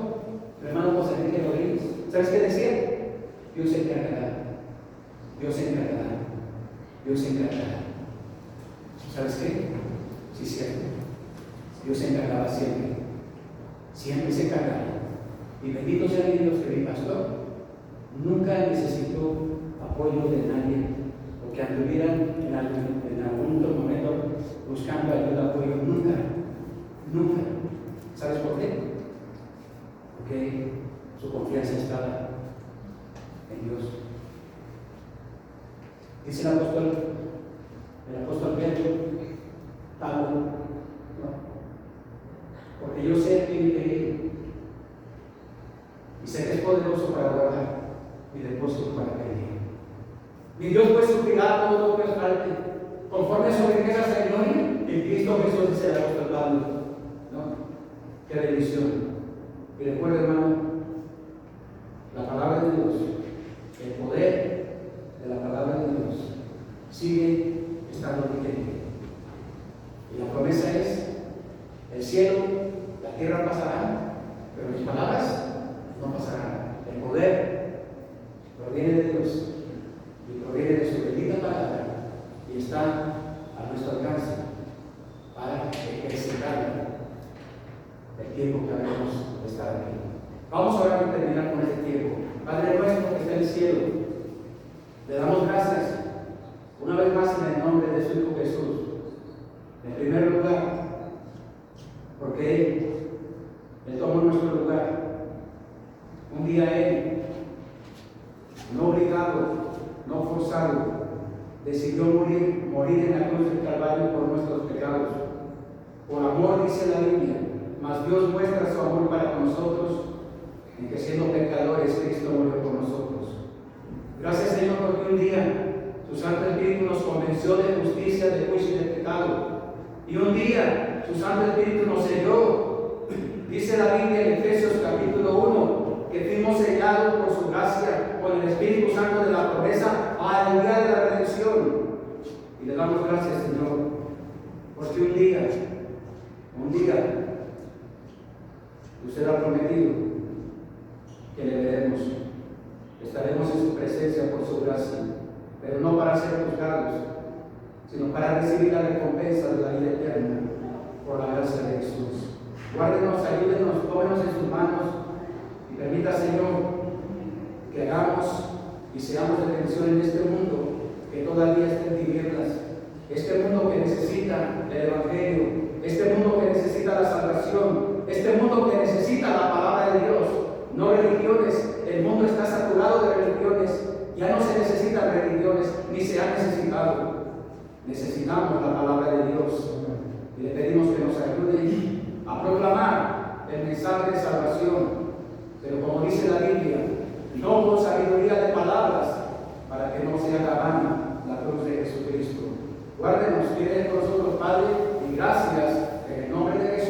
¿Sabes qué decía? Dios se encargará. Dios se encargará. Dios se encargará. ¿Sabes qué? Sí, cierto. Dios se encargaba siempre. Siempre se encargaba. Y bendito sea mi Dios que mi pastor nunca necesitó apoyo de nadie, o que anduvieran en algún otro momento buscando ayuda, apoyo. Nunca. Nunca. ¿Sabes por qué? Porque su confianza estaba en Dios. Dice el apóstol Pedro, Pablo, ¿no? Porque yo sé que mi querido, y sé que es poderoso para guardar mi depósito para pedir. Mi Dios pues suplirá todo lo que os falte, conforme a su riqueza de gloria, en Cristo Jesús, dice el apóstol Pablo, ¿no? Qué bendición. Y recuerda, hermano, la palabra de Dios, el poder de la palabra de Dios sigue estando vigente. Y la promesa es: el cielo, la tierra pasarán, pero mis palabras no pasarán. El poder proviene de Dios y proviene de su bendita palabra y está a nuestro alcance para ejercitar el tiempo que habíamos de estar aquí. Vamos ahora a terminar con este tiempo. Padre nuestro que está en el cielo, le damos gracias una vez más en el nombre de su Hijo Jesús. En primer lugar, porque Él tomó nuestro lugar. Un día Él, no obligado, no forzado, decidió morir en la cruz del Calvario por nuestros pecados. Por amor, dice la Biblia, mas Dios muestra su amor para con nosotros, en que siendo pecadores, Cristo murió por nosotros. Gracias, Señor, porque un día su Santo Espíritu nos convenció de justicia, de juicio y de pecado. Y un día su Santo Espíritu nos selló. Dice la Biblia en Efesios capítulo 1 que fuimos sellados por su gracia con el Espíritu Santo de la promesa al día de la redención. Y le damos gracias, Señor, porque un día usted ha prometido que le veremos, estaremos en su presencia por su gracia, pero no para ser juzgados, sino para recibir la recompensa de la vida eterna por la gracia de Jesús. Guárdenos, ayúdenos, tómenos en sus manos y permita, Señor, que hagamos y seamos de bendición en este mundo que todavía está en tinieblas, este mundo que necesita el Evangelio, este mundo que necesita la salvación, este mundo que necesita la palabra de Dios, no religiones. El mundo está saturado de religiones, ya no se necesitan religiones, ni se ha necesitado. Necesitamos la palabra de Dios y le pedimos que nos ayude a proclamar el mensaje de salvación, pero como dice la Biblia, no con sabiduría de palabras, para que no se haga vana la cruz de Jesucristo. Guárdenos, quede con nosotros, Padre, y gracias en el nombre de Jesús.